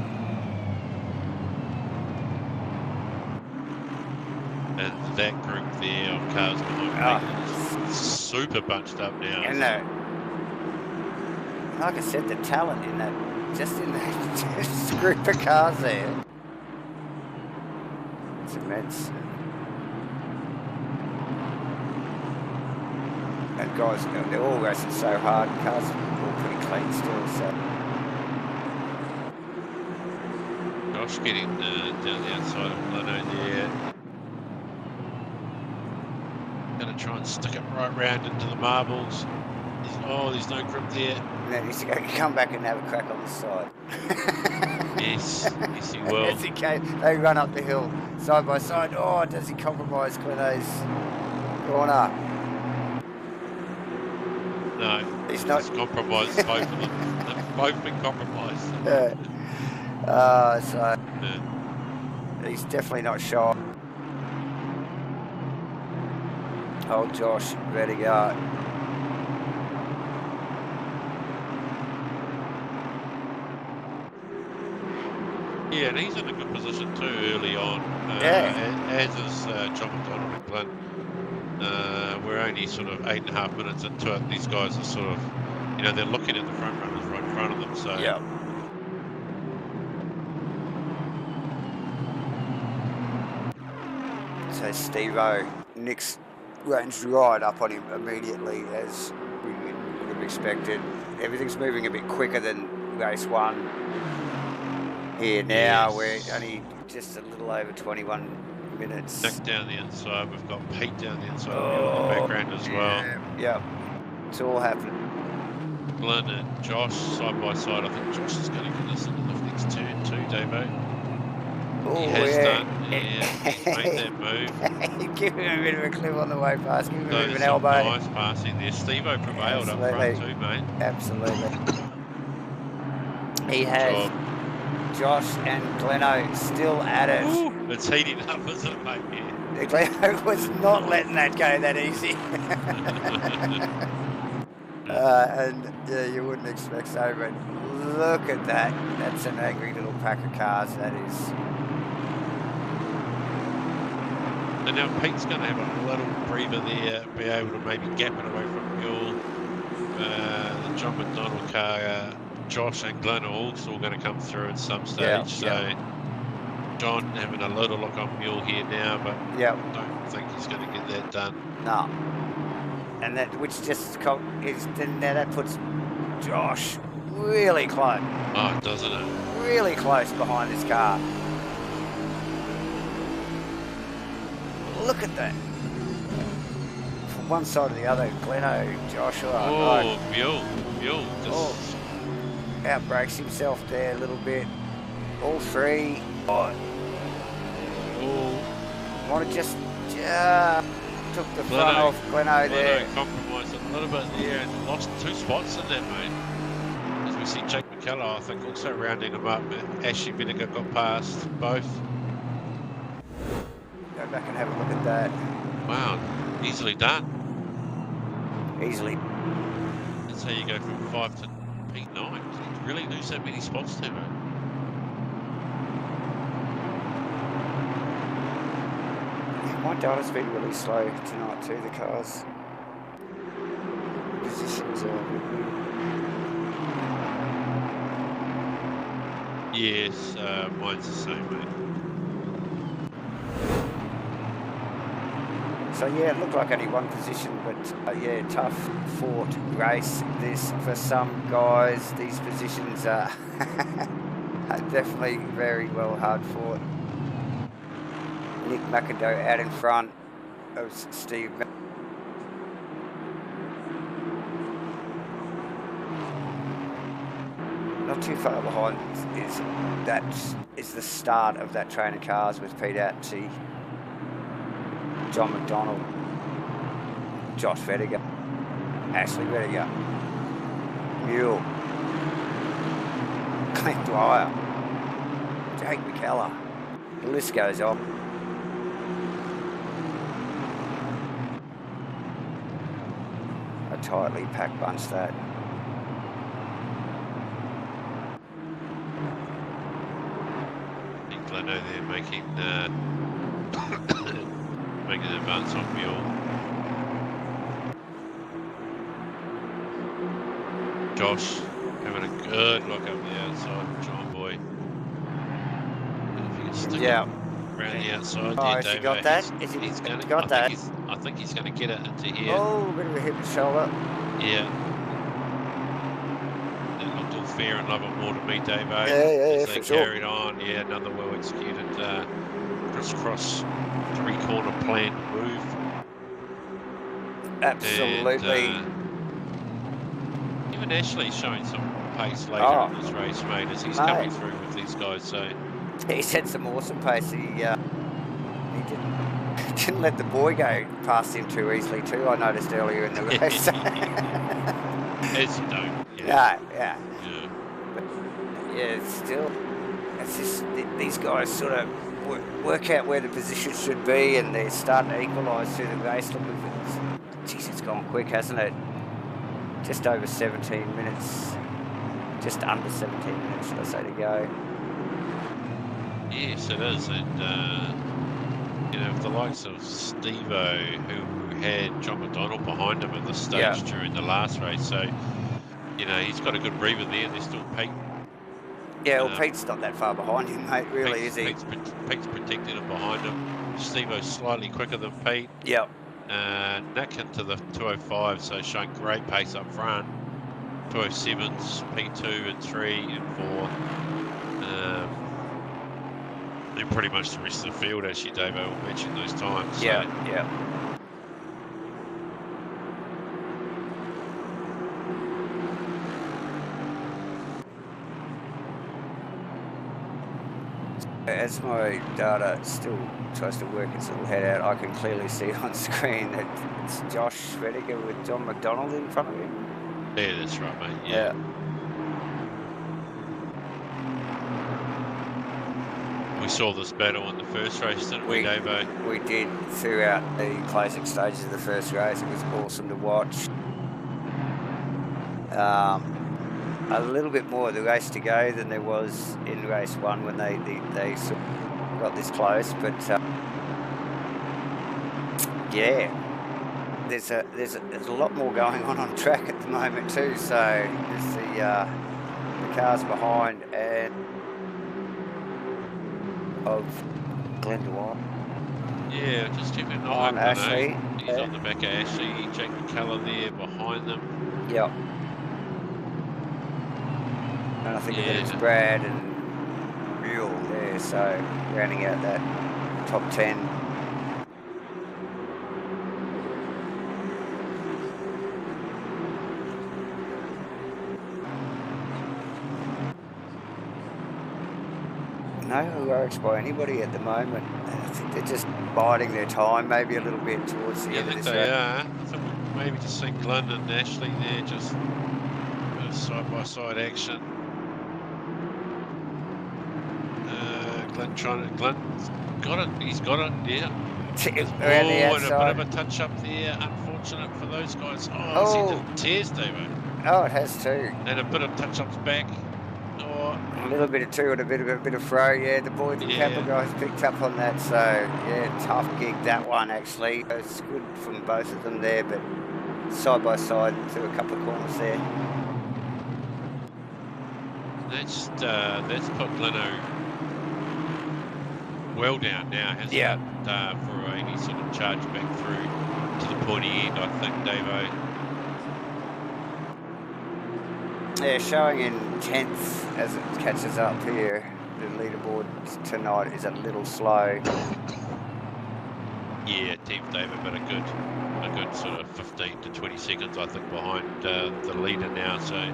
And that group there of cars behind Pete is super bunched up now. And like I said, the talent in that. Just in that group of cars there. It's immense. And guys, they're all racing so hard. Cars are all pretty clean still, so. Josh getting down the outside of Leno there. Gonna try and stick it right round into the marbles. There's no grip there. And then he's going to come back and have a crack on the side. Yes, he will. As he came, they run up the hill side by side. Oh, does he compromise Gleno's corner? No, he's not. He's compromised both of them. They've both been compromised. He's definitely not shy. Oh, Josh, ready to go. Yeah, and he's in a good position too early on. As is John McDonald and Glenn. We're only sort of 8.5 minutes into it. These guys are sort of, you know, they're looking at the front runners right in front of them. So yeah. So Steve-O, Nick's ranged right up on him immediately, as we would have expected. Everything's moving a bit quicker than race 1. Here now, we're only just a little over 21 minutes. Nick down the inside, we've got Pete down the inside in the background as well. Yeah, it's all happening. Glenn and Josh side by side. I think Josh is going to get us into the next turn too, Davo. He has done. He's made that move. Give him a bit of a clip on the way past. Give him a bit of an elbow. Nice passing there. Steve-O prevailed up front too, mate. Absolutely. He has. Josh and Gleno still at it. Ooh, it's heating up, isn't it, mate? Yeah. Gleno was not letting that go that easy. And yeah, you wouldn't expect so, but look at that. That's an angry little pack of cars, that is. And now Pete's going to have a little breather there, be able to maybe gap it away from Mule. The John McDonald car, Josh and Glenn are also going to come through at some stage. John having a little look on Mule here now, but I don't think he's going to get that done. No. And that, which just is, now that puts Josh really close. Oh, doesn't it? Really close behind this car. Look at that. From one side to the other, Gleno, Joshua. Mule just outbrakes himself there a little bit. All three. Want to just took the front off Gleno there. Compromised a little bit there and lost 2 spots in that, mate. As we see Jake McKellar, I think, also rounding him up. Ashley Vinegar got past both. Go back and have a look at that. Wow, easily done. Easily. That's how you go from 5 to P9. Did you really lose that many spots there, mate? My data's been really slow tonight too, the cars. Positions are... Yes, mine's the same, mate. So yeah, it looked like only one position, but yeah, tough fought race this for some guys. These positions are definitely very well hard fought. Nick McIndoe out in front of Steve. Not too far behind is the start of that train of cars with Pete Atchie, John McDonald, Josh Vettiger, Ashley Vettiger, Mule, Clint Dwyer, Jake McKellar. The list goes on. A tightly packed bunch that. I know they're making making an advance on Mule. Josh having a good look up the outside, John Boy. If he can stick it around the outside Oh, there, has Dave. he got that? He's gonna, got that? I think he's going to get it into here. Oh, a bit of a hip and shoulder. Yeah. That looked all fair and love it more to me, Dave. Yeah, as they for sure. carried on. Yeah, another well executed crisscross three-corner plan move. Absolutely. And, even Ashley's showing some pace later in this race, mate, as he's coming through with these guys. So he's had some awesome pace. He didn't let the boy go past him too easily too. I noticed earlier in the race. As you don't. Yeah. But yeah, still, it's just these guys sort of work out where the position should be, and they're starting to equalise through the race. Look, geez, it's gone quick, hasn't it? Just over 17 minutes, just under 17 minutes, should I say, to go. Yes, it is, and you know, the likes of Steve-O, who had John McDonald behind him at this stage during the last race, so you know he's got a good breather there. They're still Pete. Yeah, well, Pete's not that far behind him, mate. Really, is he? Pete's protecting him behind him. Steve-O's slightly quicker than Pete. Yep. Nick into the 205, so showing great pace up front. 207s, P2 and 3 and 4. And pretty much the rest of the field, actually, Dave, I will mention those times. Yeah, so. yeah. As my data still tries to work its little head out, I can clearly see on screen that it's Josh Vettiger with John McDonald in front of him. Yeah, that's right, mate. Yeah. We saw this battle in the first race, didn't we, Dave? We did throughout the closing stages of the first race. It was awesome to watch. A little bit more of the race to go than there was in race one when they sort of got this close, but yeah, there's a lot more going on track at the moment too. So there's the cars behind and of Glenn Dwyer. Yeah, just keep an eye on Ashley. He's on the back of Ashley. Jake McKellar there behind them. Yep. And I think it's Brad and Mule there, so rounding out that top 10. No heroics by anybody at the moment. I think they're just biding their time, maybe a little bit towards the end of this race. I think maybe just see Glenn and Ashley there, just side-by-side action. Glenn's got it. He's got it. Yeah. Around the And a outside. bit of a touch up there. Unfortunate for those guys. Oh, see, just tears, David. Oh, it has too. And a bit of touch ups back. Oh. A little bit of two and a bit of throw. Yeah, the boys and Kappa guys picked up on that. So yeah, tough gig that one actually. It's good from both of them there, but side by side through a couple of corners there. That's put Leno well down now, hasn't it? For any sort of charge back through to the pointy end, I think, Davo. Yeah, showing in 10th as it catches up here. The leaderboard tonight is a little slow. Yeah, 10th, David, but a good sort of 15 to 20 seconds, I think, behind the leader now. So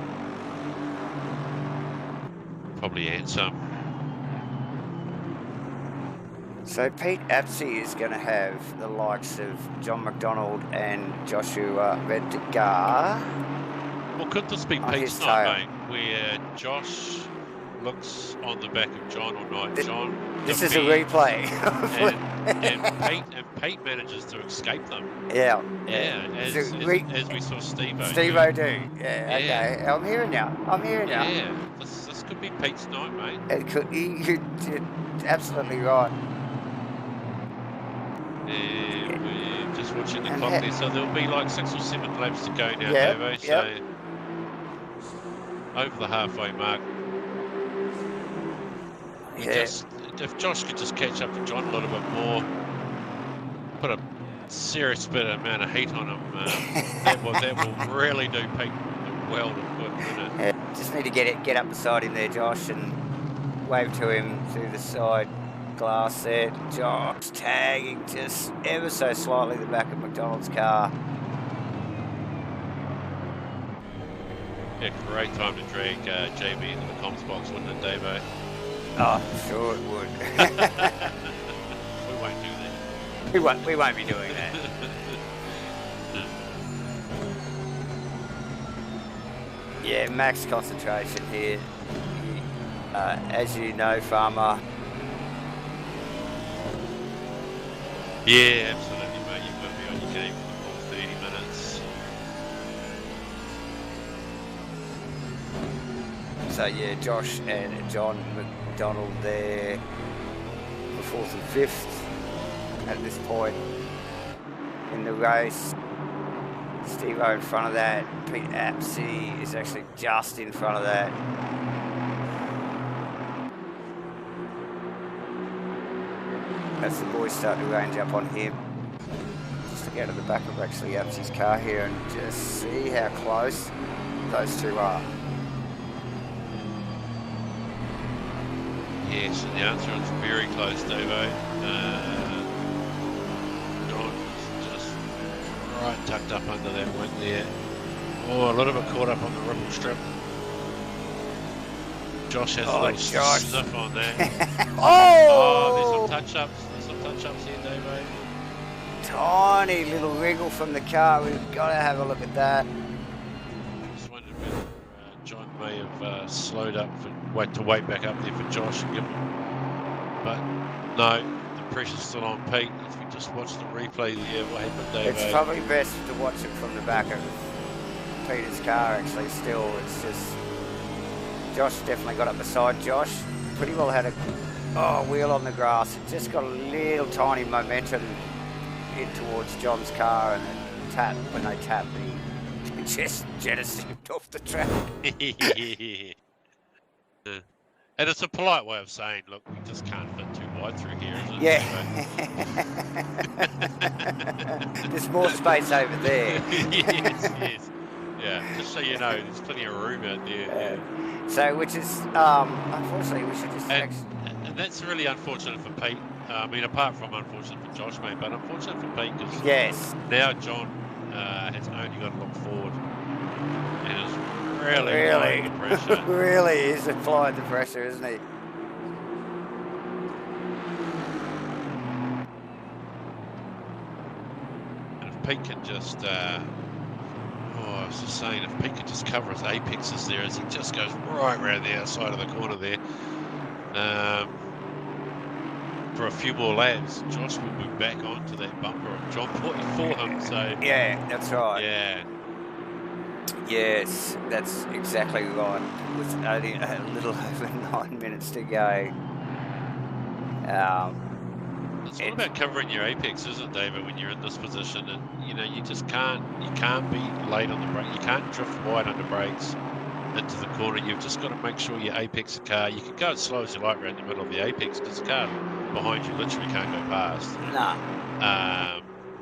probably and some. So Pete Apsey is going to have the likes of John McDonald and Joshua Redgar. Well, could this be Pete's night, mate, where Josh looks on the back of John all night? This is a replay. and Pete manages to escape them. Yeah. Yeah, as we saw Steve-O. Steve-O do. Yeah, okay. I'm hearing now. Yeah, this could be Pete's night, mate. It could. You're absolutely right. We're just watching the clock there, so there'll be like 6 or 7 laps to go now, Davo. So over the halfway mark. If Josh could just catch up to John a little bit more, put a serious bit amount of heat on him, that will really do Pete well to good, wouldn't it? Just need to get up beside him there, Josh, and wave to him through the side glass there. Josh tagging just ever so slightly the back of McDonald's car. Yeah, great time to drag JB into the comms box, wouldn't it, Davo? Oh, sure it would. We won't do that. We won't be doing that. Yeah, max concentration here. As you know, Farmer. Yeah, absolutely, mate. You've got to be on your game for the full 30 minutes. So yeah, Josh and John McDonald there for 4th and 5th at this point in the race. Steve-O in front of that. Pete Apsey is actually just in front of that. As the boys start to range up on him. Just to go to the back of actually Apsey's car here and just see how close those two are. Yes, and the answer is very close, Davo. John's just right tucked up under that wing there. Oh, a little bit caught up on the ripple strip. Josh has a little sniff on that. There's some touch-ups. There's some touch-ups here, Davo. Tiny little wriggle from the car. We've got to have a look at that. Just wondered whether John may have slowed up to wait back up there for Josh and give him. But no, the pressure's still on Pete. If we just watch the replay there, what happened, Davo? It's probably best to watch it from the back of Peter's car, actually, still. It's just... Josh definitely got up beside Josh. Pretty well had a wheel on the grass. It just got a little tiny momentum in towards John's car, and then when they tapped, he just jettisoned off the track. And it's a polite way of saying, look, we just can't fit too wide through here, is it? Yeah. There's more space over there. yes. Yeah, just so you know, there's plenty of room out there. So, which is, unfortunately, we should just... And that's really unfortunate for Pete. I mean, apart from unfortunate for Josh, mate, but unfortunate for Pete because now John has only got to look forward. And is really applying the pressure. Really is applying the pressure, isn't he? And if Pete can just... I was just saying, if Pete could just cover his apexes there as he just goes right around the outside of the corner there. for a few more laps, Josh will move back onto that bumper of John Porty for him. So yeah, that's right. yeah. Yes, that's exactly right. With only a little over 9 minutes to go. It's all about covering your apex, isn't it, David, when you're in this position? And, you know, you just can't be late on the brake. You can't drift wide under brakes into the corner. You've just got to make sure you apex the car. You can go as slow as you like around the middle of the apex because the car behind you literally can't go past. Nah.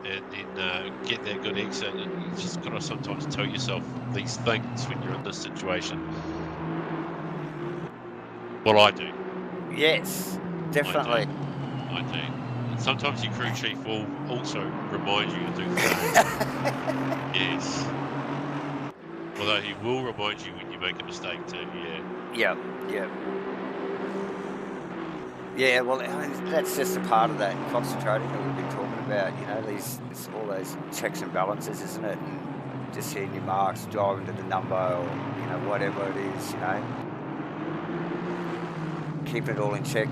And then get that good exit. And you just got to sometimes tell yourself these things when you're in this situation. Well, I do. Yes, definitely. I do. And sometimes your crew chief will also remind you to do the same. Yes. Although he will remind you when you make a mistake too, yeah. Yeah, well, that's just a part of that concentrating that we've been talking about, you know, it's all those checks and balances, isn't it? And just hitting your marks, driving to the number, or, you know, whatever it is, you know. Keeping it all in check.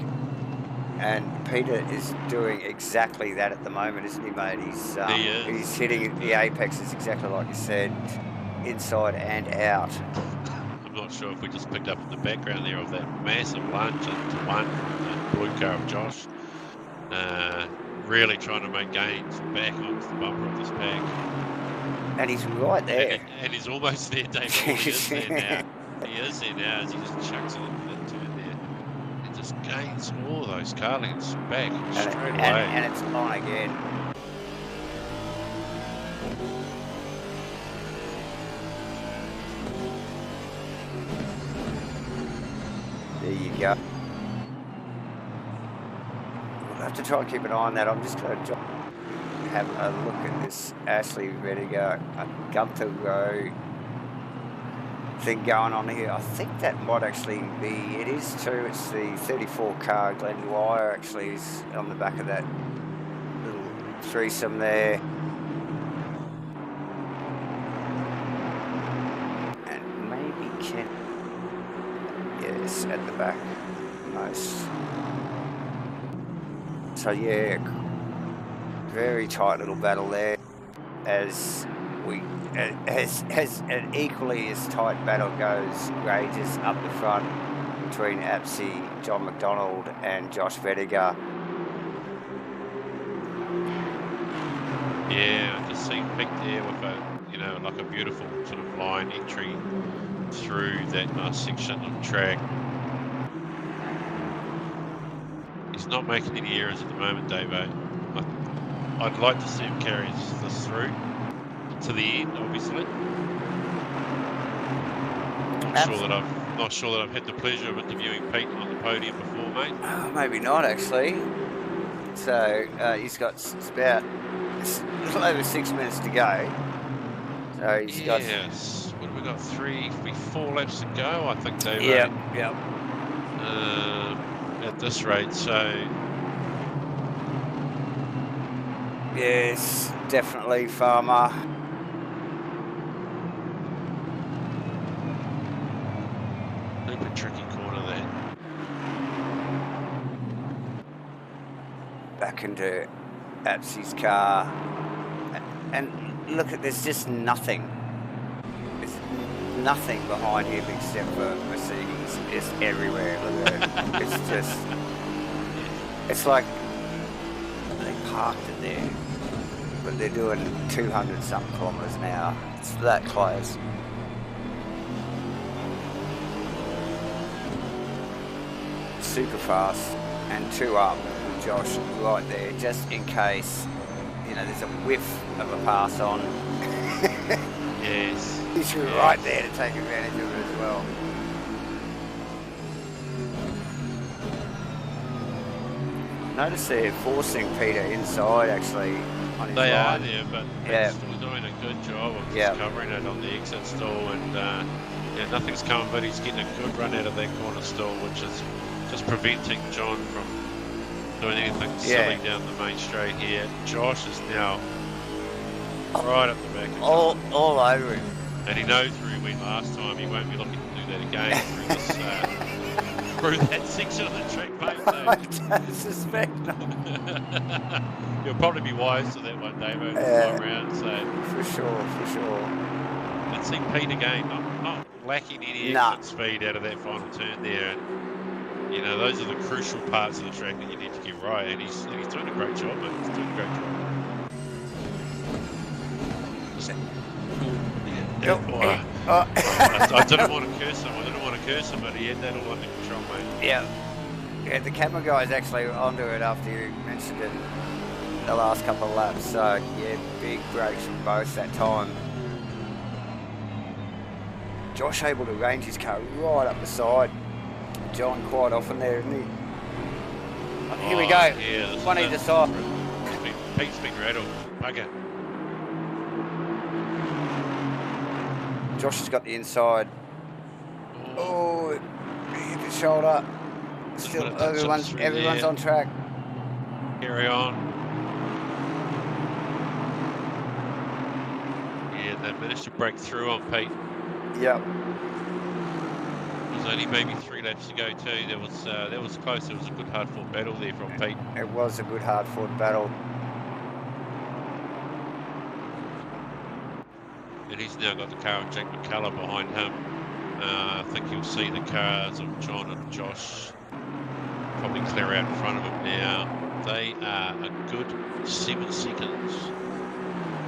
And Peter is doing exactly that at the moment, isn't he, mate? He's hitting the apexes exactly like you said, inside and out. I'm not sure if we just picked up in the background there of that massive lunge into one from the blue car of Josh. Really trying to make gains back onto the bumper of this pack. And he's right there. And he's almost there, David. He is there now. He is there now as he just chucks it into that turn there. He just gains all those car lengths back straight away. And it's on again. There you go. We'll have to try and keep an eye on that. I'm just going to have a look at this Ashley Rediger Gunther Row thing going on here. I think that might actually be, it is true, it's the 34 car. Glenn Dwyer actually is on the back of that little threesome there. And maybe Ken. Yes, at the back, most. So yeah, very tight little battle there. As an equally as tight battle goes, rages up the front between Apsy, John McDonald, and Josh Vediger. Yeah, I just seen Pete there with a, you know, like a beautiful sort of line entry through that last section of track. He's not making any errors at the moment, Davo. I'd like to see him carry this through to the end, obviously. Not sure that I've had the pleasure of interviewing Pete on the podium before, mate. Maybe not, actually. So he's got about a little over 6 minutes to go. So he's got. Yes. What have we got? 4 laps to go, I think, Davo. Yep. At this rate, so. Yes, definitely, Farmer. Super tricky corner there. Back into Apsy's car. And look at, there's just nothing. There's nothing behind him except for Mercedes. It's everywhere. Look at it. It's just, it's like they parked it there, but they're doing 200 some kilometres an hour. It's that close. Super fast and 2 up with Josh right there, just in case, you know, there's a whiff of a pass on. Yes. He's right there to take advantage of it as well. Notice they're forcing Peter inside actually on his They line. are there, but they're still doing a good job of just covering it on the exit stall, and yeah, nothing's coming, but he's getting a good run out of that corner stall, which is just preventing John from doing anything silly down the main straight here. Josh is now right up the back of all over him. And he knows where he went last time. He won't be looking to do that again through this through that section of the track, mate. So. I don't suspect You'll probably be wise to that one, Davo, this time round. So for sure. Let's see Pete again, not lacking any exit speed out of that final turn there. And, you know, those are the crucial parts of the track that you need to get right. And he's doing a great job, mate. He's doing a great job. I didn't want to curse him. But he had that all under control, mate. Yeah, the camera guy's actually onto it after you mentioned it the last couple of laps. So yeah, big breaks from both that time. Josh able to range his car right up the side. John quite often there, isn't he? Oh, here we go. Yeah, one either side. Pete's been rattled. Bugger. Josh has got the inside. Oh, he hit the shoulder. Still, everyone's on track. Carry on. Yeah, they managed to break through on Pete. Yep. There's only maybe 3 laps to go too. That was close. It was a good hard-fought battle there from Pete. It was a good hard-fought battle. And he's now got the car of Jack McCullough behind him. I think you'll see the cars of John and Josh probably clear out in front of him now. They are a good 5 seconds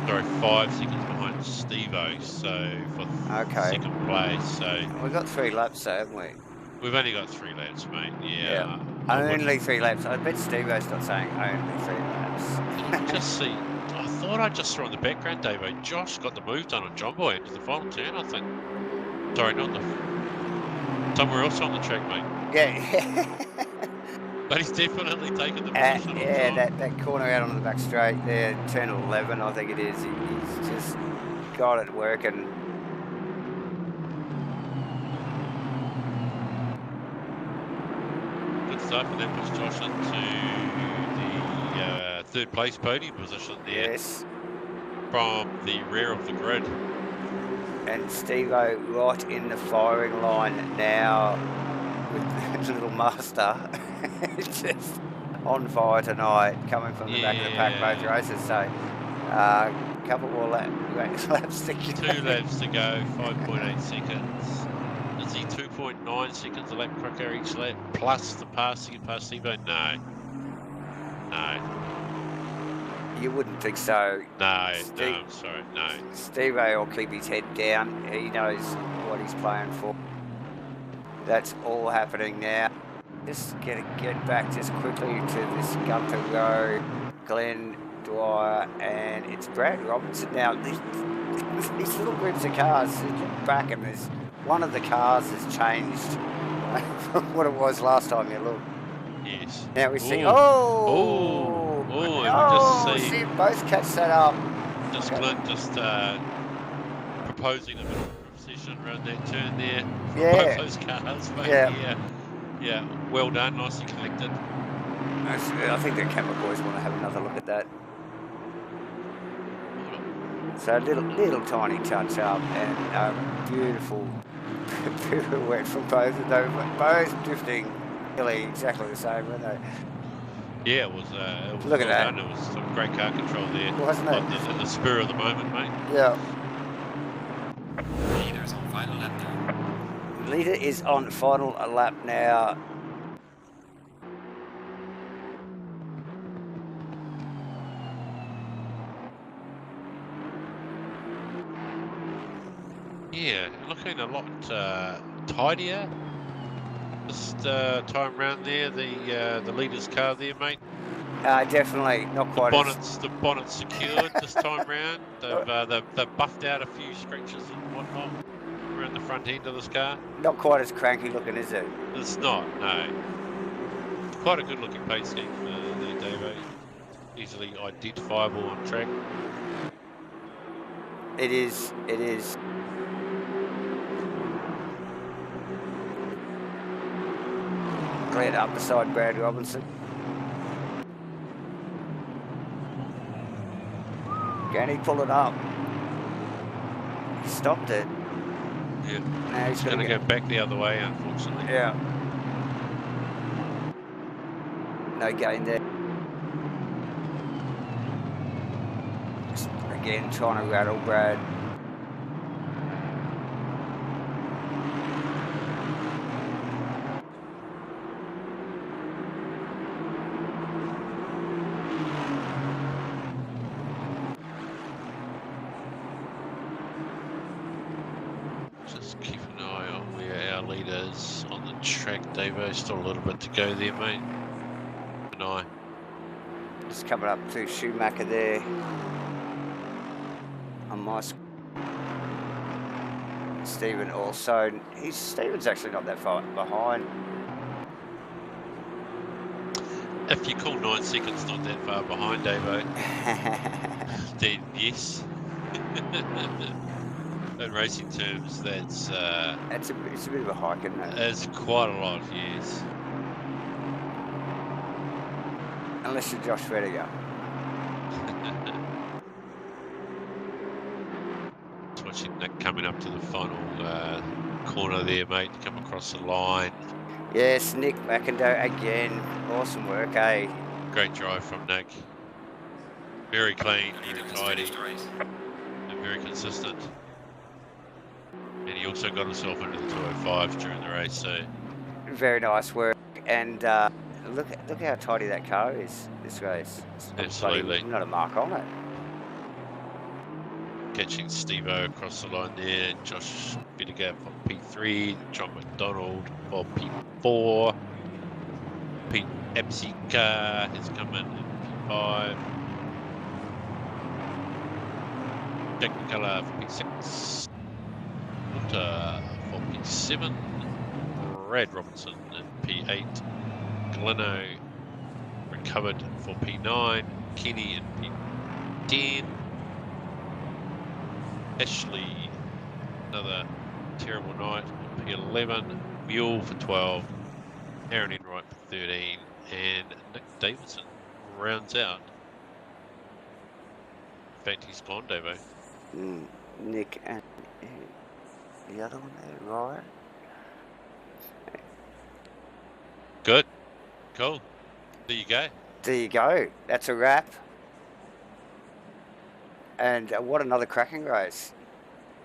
behind Steve-O, so for second place. So we've got 3 laps, so haven't we? We've only got 3 laps, mate. Yeah. Only 3 laps. I bet Steve-O's not saying only 3 laps. Just see. I thought I just saw in the background, Davo. Josh got the move done on John Boy into the final turn, I think. Sorry, not somewhere else on the track, mate. Yeah. But he's definitely taken the position. That corner out on the back straight there, turn 11, I think it is. He's just got it working. Good stuff, and that puts Josh into the 3rd place podium position there. Yes. From the rear of the grid. And Steve-O right in the firing line now with his little master. Just on fire tonight, coming from the back of the pack both races. So a couple more laps to go. 2 laps to go, 5.8 seconds. Is he 2.9 seconds a lap quicker each lap, plus the pass to get past Steve-O? No. You wouldn't think so. No, I'm sorry, no. Steve-O will keep his head down. He knows what he's playing for. That's all happening now. Just get back just quickly to this Gunter Road, Glenn Dwyer, and it's Brad Robinson now. These little groups of cars, look back and there's one of the cars has changed from what it was last time you looked. Yes. Now we see, see both catch that up. Just Glenn proposing a bit of precision around that turn there. Both those cars, mate. Yeah, well done, nicely collected. I think the camera boys want to have another look at that. So a little tiny touch up and beautiful pirouette from both of them. Both drifting nearly exactly the same, weren't they? Yeah, it was look at that. Done. It was some great car control there. Wasn't it? In the spur of the moment, mate. Yeah. Leader's on final lap now. Leader is on final lap now. Yeah, looking a lot tidier this time round there. The leader's car there, mate. Definitely not quite. The bonnet's secured this time round. They've buffed out a few scratches and whatnot around the front end of this car. Not quite as cranky looking, is it? It's not, no. Quite a good looking paint scheme for the Davo. Easily identifiable on track. It is. Cleared up beside Brad Robinson. Can he pull it up? He stopped it. Yeah. Now he's going to go back the other way, unfortunately. Yeah. No gain there. again, trying to rattle Brad. Just keep an eye on where our leader is on the track, Davo. Still a little bit to go there, mate. Keep an eye. Just coming up to Schumacher there. On my Stephen also. Stephen's actually not that far behind. If you call 9 seconds not that far behind, Davo, then yes. In racing terms, it's a bit of a hike, isn't it? It's quite a lot, yes. Unless you're Josh Vediger. Just watching Nick coming up to the final corner there, mate, to come across the line. Yes, Nick McIndoe again. Awesome work, eh? Great drive from Nick. Very clean, neat and tidy, and very consistent. And he also got himself into the 205s during the race, so... Very nice work. And look how tidy that car is this race. It's absolutely. Not a mark on it. Catching Steve-O across the line there. Josh Bittergap for P3. John McDonald for P4. Pete Epsika has come in at P5. Jack McCullough for P6. Walter for P7. Brad Robinson in P8. Gleno recovered for P9. Kenny in P10. Ashley, another terrible night on P11. Mule for 12. Aaron Enright for 13. And Nick Davidson rounds out. In fact, he's gone, Davo. Nick and the other one there, Ryan. Good. Cool. There you go. There you go. That's a wrap. And what another cracking race.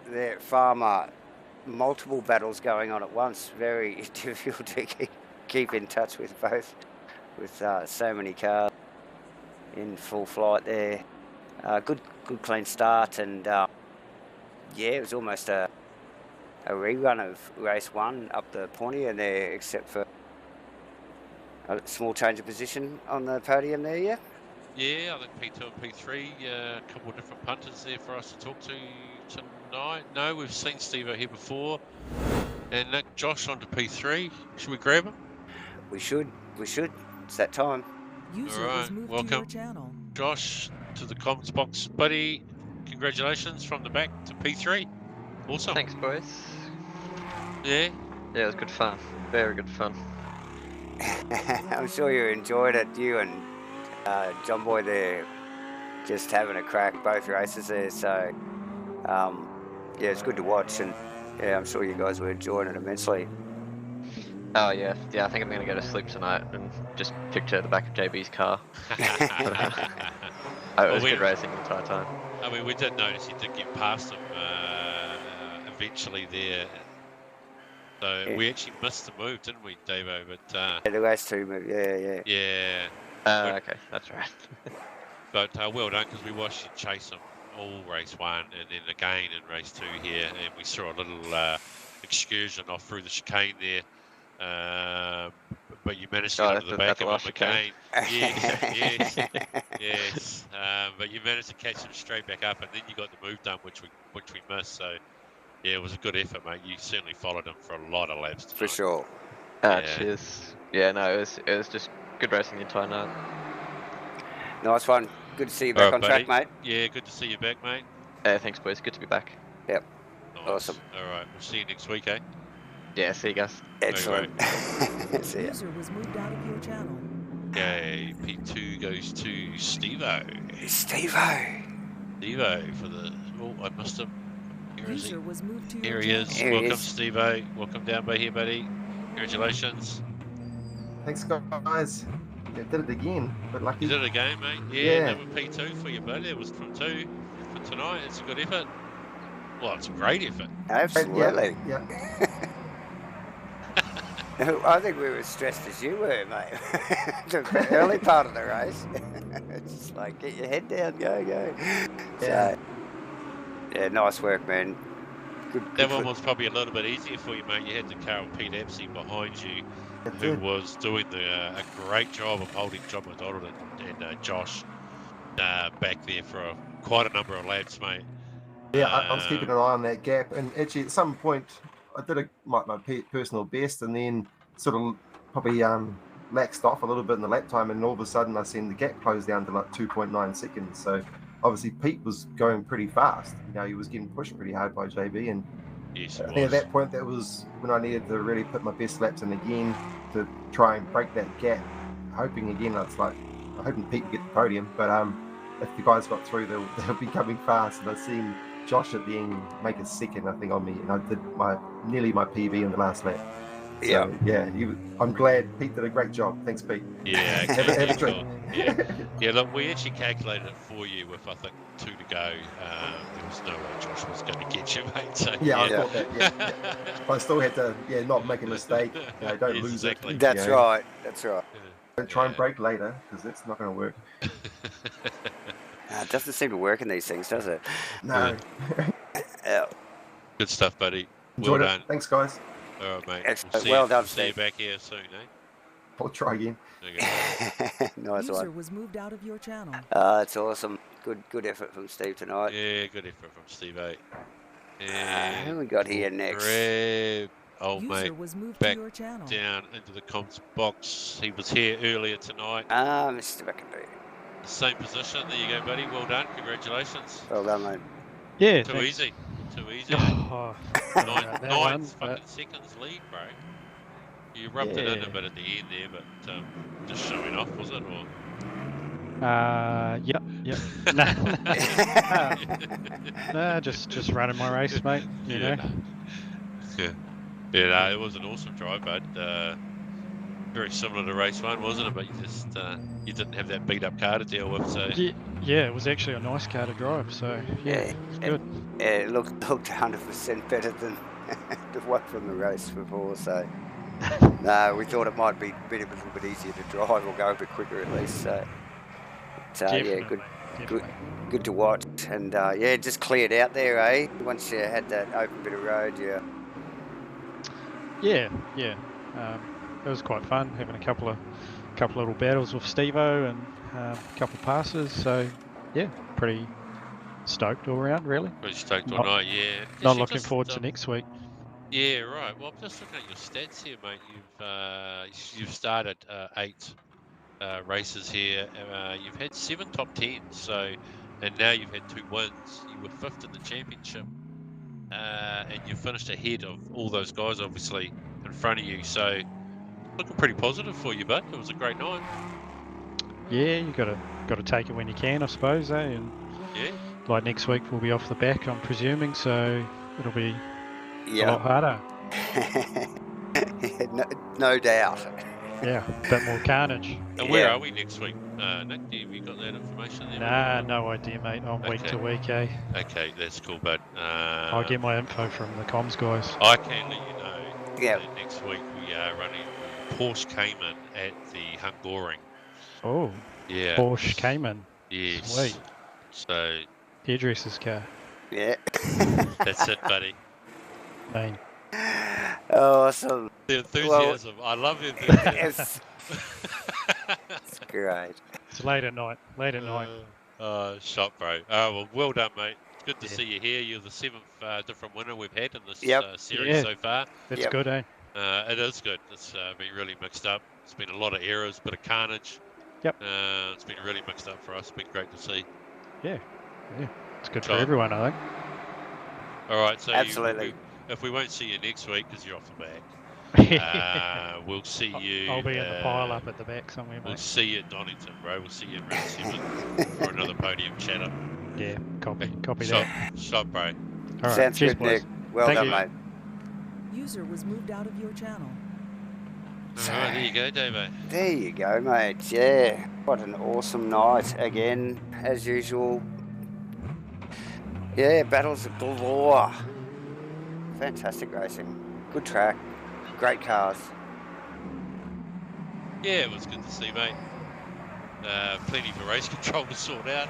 There, Farmer, multiple battles going on at once. Very difficult to keep in touch with both, with so many cars in full flight there. Good clean start, and yeah, it was almost a rerun of race 1 up the pointy, and there, except for a small change of position on the podium there, yeah? Yeah, I think P2 and P3, a couple of different punters there for us to talk to tonight. No, we've seen Steve out here before. And Nick, Josh onto P3. Should we grab him? We should. It's that time. All right, welcome, Josh, to the comments box, buddy. Congratulations from the back to P3. Awesome. Thanks, boys. Yeah? Yeah, it was good fun. Very good fun. I'm sure you enjoyed it, you and John Boy there, just having a crack both races there. So yeah, it's good to watch, and yeah, I'm sure you guys were enjoying it immensely. Oh yeah, I think I'm gonna go to sleep tonight and just picture the back of JB's car. It was good racing the entire time. I mean, we did notice you did get past him eventually there. So yeah. We actually missed the move, didn't we, Davo? But yeah, the race 2 move, yeah. Yeah. Okay, that's right. But well done, because we watched you chase him all race 1 and then again in race 2 here, and we saw a little excursion off through the chicane there. But you managed to get into the back of him again. Yes. But you managed to catch him straight back up, and then you got the move done, which we missed. So yeah, it was a good effort, mate. You certainly followed him for a lot of laps tonight. For sure. Cheers. Yeah, no, it was just good racing the entire night. Nice one. Good to see you back on track, mate. Yeah, good to see you back, mate. Thanks, boys. Good to be back. Yep. Nice. Awesome. All right, we'll see you next week, eh? Yeah, see you guys. Excellent. See ya. User was moved out of your channel. Okay, P2 goes to Steve-O. Steve-O for the... Oh, I missed him. User was moved to Here your he is. channel. Welcome, Steve-O. Welcome down by here, buddy. Congratulations. Thanks, guys. Yeah, did it again, but lucky. You did it again, mate. Yeah, that was P2 for you, buddy. It was from 2. for tonight. It's a good effort. Well, it's a great effort. Absolutely. Yeah. I think we were as stressed as you were, mate. The early part of the race. It's just like, get your head down, go. Yeah. So, yeah, nice work, man. Good That one was probably a little bit easier for you, mate. You had the car of Pete Apsey behind you, who was doing a great job of holding John McDonald and Josh back there for quite a number of laps, mate. Yeah, I was keeping an eye on that gap, and actually at some point I did my personal best, and then sort of probably laxed off a little bit in the lap time, and all of a sudden I seen the gap close down to like 2.9 seconds. So obviously Pete was going pretty fast. You know, he was getting pushed pretty hard by JB, and yes, I think at that point that was when I needed to really put my best laps in again to try and break that gap. Hoping again, I'm hoping Pete would get the podium, but if the guys got through, they'll be coming fast. And I seen Josh at the end make a second, I think, on me, and I did nearly my PB in the last lap. So, I'm glad Pete did a great job. Thanks, Pete. Yeah, have a drink. Yeah, look, we actually calculated it for you with, I think, 2 to go. There was no way Josh was going to get you, mate. So, I thought that, But I still had to, not make a mistake. Don't lose exactly. it. That's right. Don't try and break later, because that's not going to work. It doesn't seem to work in these things, does it? No. Good stuff, buddy. Enjoyed well done. Thanks, guys. All right, mate. Excellent. Well done, see you Steve. back here soon, eh? I'll try again. Okay. Nice User one. was moved out of your channel. That's awesome. Good effort from Steve tonight. Yeah, good effort from Steve, eh? Who we got here next? Grab old User mate was moved back to your channel. down into the comms box. He was here earlier tonight. Mr. McIntyre. Same position. There you go, buddy. Well done. Congratulations. Well done, mate. Yeah, Too thanks. easy. Too easy. Oh, that Nine one, fucking seconds lead, bro. You rubbed it in a bit at the end there, but just showing off, was it? Or? Yep. Nah, just running my race, mate. You know. Yeah, it was an awesome drive, bud. Very similar to race 1, wasn't it? But you just you didn't have that beat up car to deal with, so Yeah, it was actually a nice car to drive, so it's good. Yeah, it looked 100% better than the one from the race before, so no, we thought it might be a little bit easier to drive or go a bit quicker at least. So yeah, good to watch, and it just cleared out there, eh? Once you had that open bit of road, Yeah. It was quite fun having a couple of little battles with Steve-O and a couple of passes. So yeah, pretty stoked all around, really. pretty stoked all night, yeah. Not looking forward to next week. Yeah, right. Well, I'm just looking at your stats here, mate. You've started 8 races here. You've had 7 top 10s, so, and now you've had 2 wins. You were 5th in the championship, and you finished ahead of all those guys, obviously, in front of you. So, looking pretty positive for you, bud. It was a great night. Yeah, you got to take it when you can, I suppose, eh? And like next week we'll be off the back, I'm presuming, so it'll be a lot harder. no doubt. Yeah, a bit more carnage. And where are we next week, Nick? Have you got that information there? Nah, no idea, mate. I'm week to week, eh? Okay, that's cool, bud. I'll get my info from the comms guys. I can let you know that next week we are running Porsche Cayman at the Nurburgring. Oh, yeah. Porsche Cayman. Yes. Sweet. So. Hairdresser's car. Yeah. That's it, buddy. Main. Awesome. The enthusiasm. I love the enthusiasm. It's great. It's late at night. Shot, bro. Well done, mate. It's good to see you here. You're the 7th different winner we've had in this series so far. That's good, eh? It is good. It's been really mixed up. It's been a lot of errors, bit of carnage. Yep. It's been really mixed up for us. It's been great to see. Yeah. It's good for everyone, I think. All right, so absolutely. If we won't see you next week because you're off the back, we'll see you. I'll be in the pile up at the back somewhere, mate. We'll see you at Donington, bro. We'll see you at round 7 for another podium chat up. Yeah, copy that. Shot, bro. All right, sounds cheers, good, boys. Nick. Well done, mate. User was moved out of your channel. All right, there you go, Davo. There you go, mate. Yeah, what an awesome night again, as usual. Yeah, battles of galore. Fantastic racing. Good track. Great cars. Yeah, it was good to see, mate. Plenty for race control to sort out.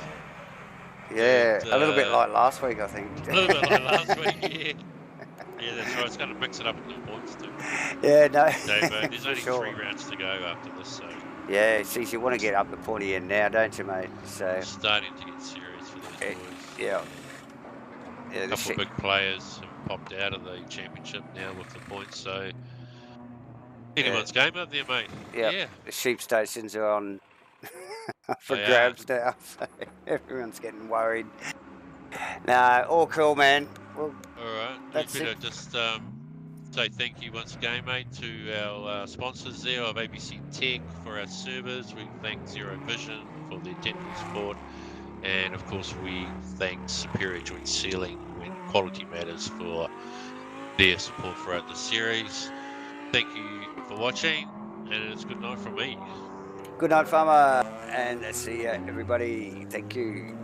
Yeah, And, a little bit like last week, I think. A little bit like last week, yeah. Yeah, that's right. It's going to mix it up with the points too. Yeah, no. Dave, there's for only sure. 3 rounds to go after this, so Yeah, see, you want to get up the pointy end now, don't you, mate? So it's starting to get serious for these boys. yeah. Yeah, A couple of big players have popped out of the championship now with the points, so anyone's game up there, mate. Yeah. The sheep stations are on for They grabs now, so everyone's getting worried. Nah, all cool, man. Well, All right. That's We better it. just say thank you once again, mate, to our sponsors there of ABC Tech for our servers. We thank Zero Vision for their technical support. And of course, we thank Superior Joint Sealing when quality matters for their support throughout the series. Thank you for watching, and it's good night from me. good night, farmer, and see ya, everybody. Thank you.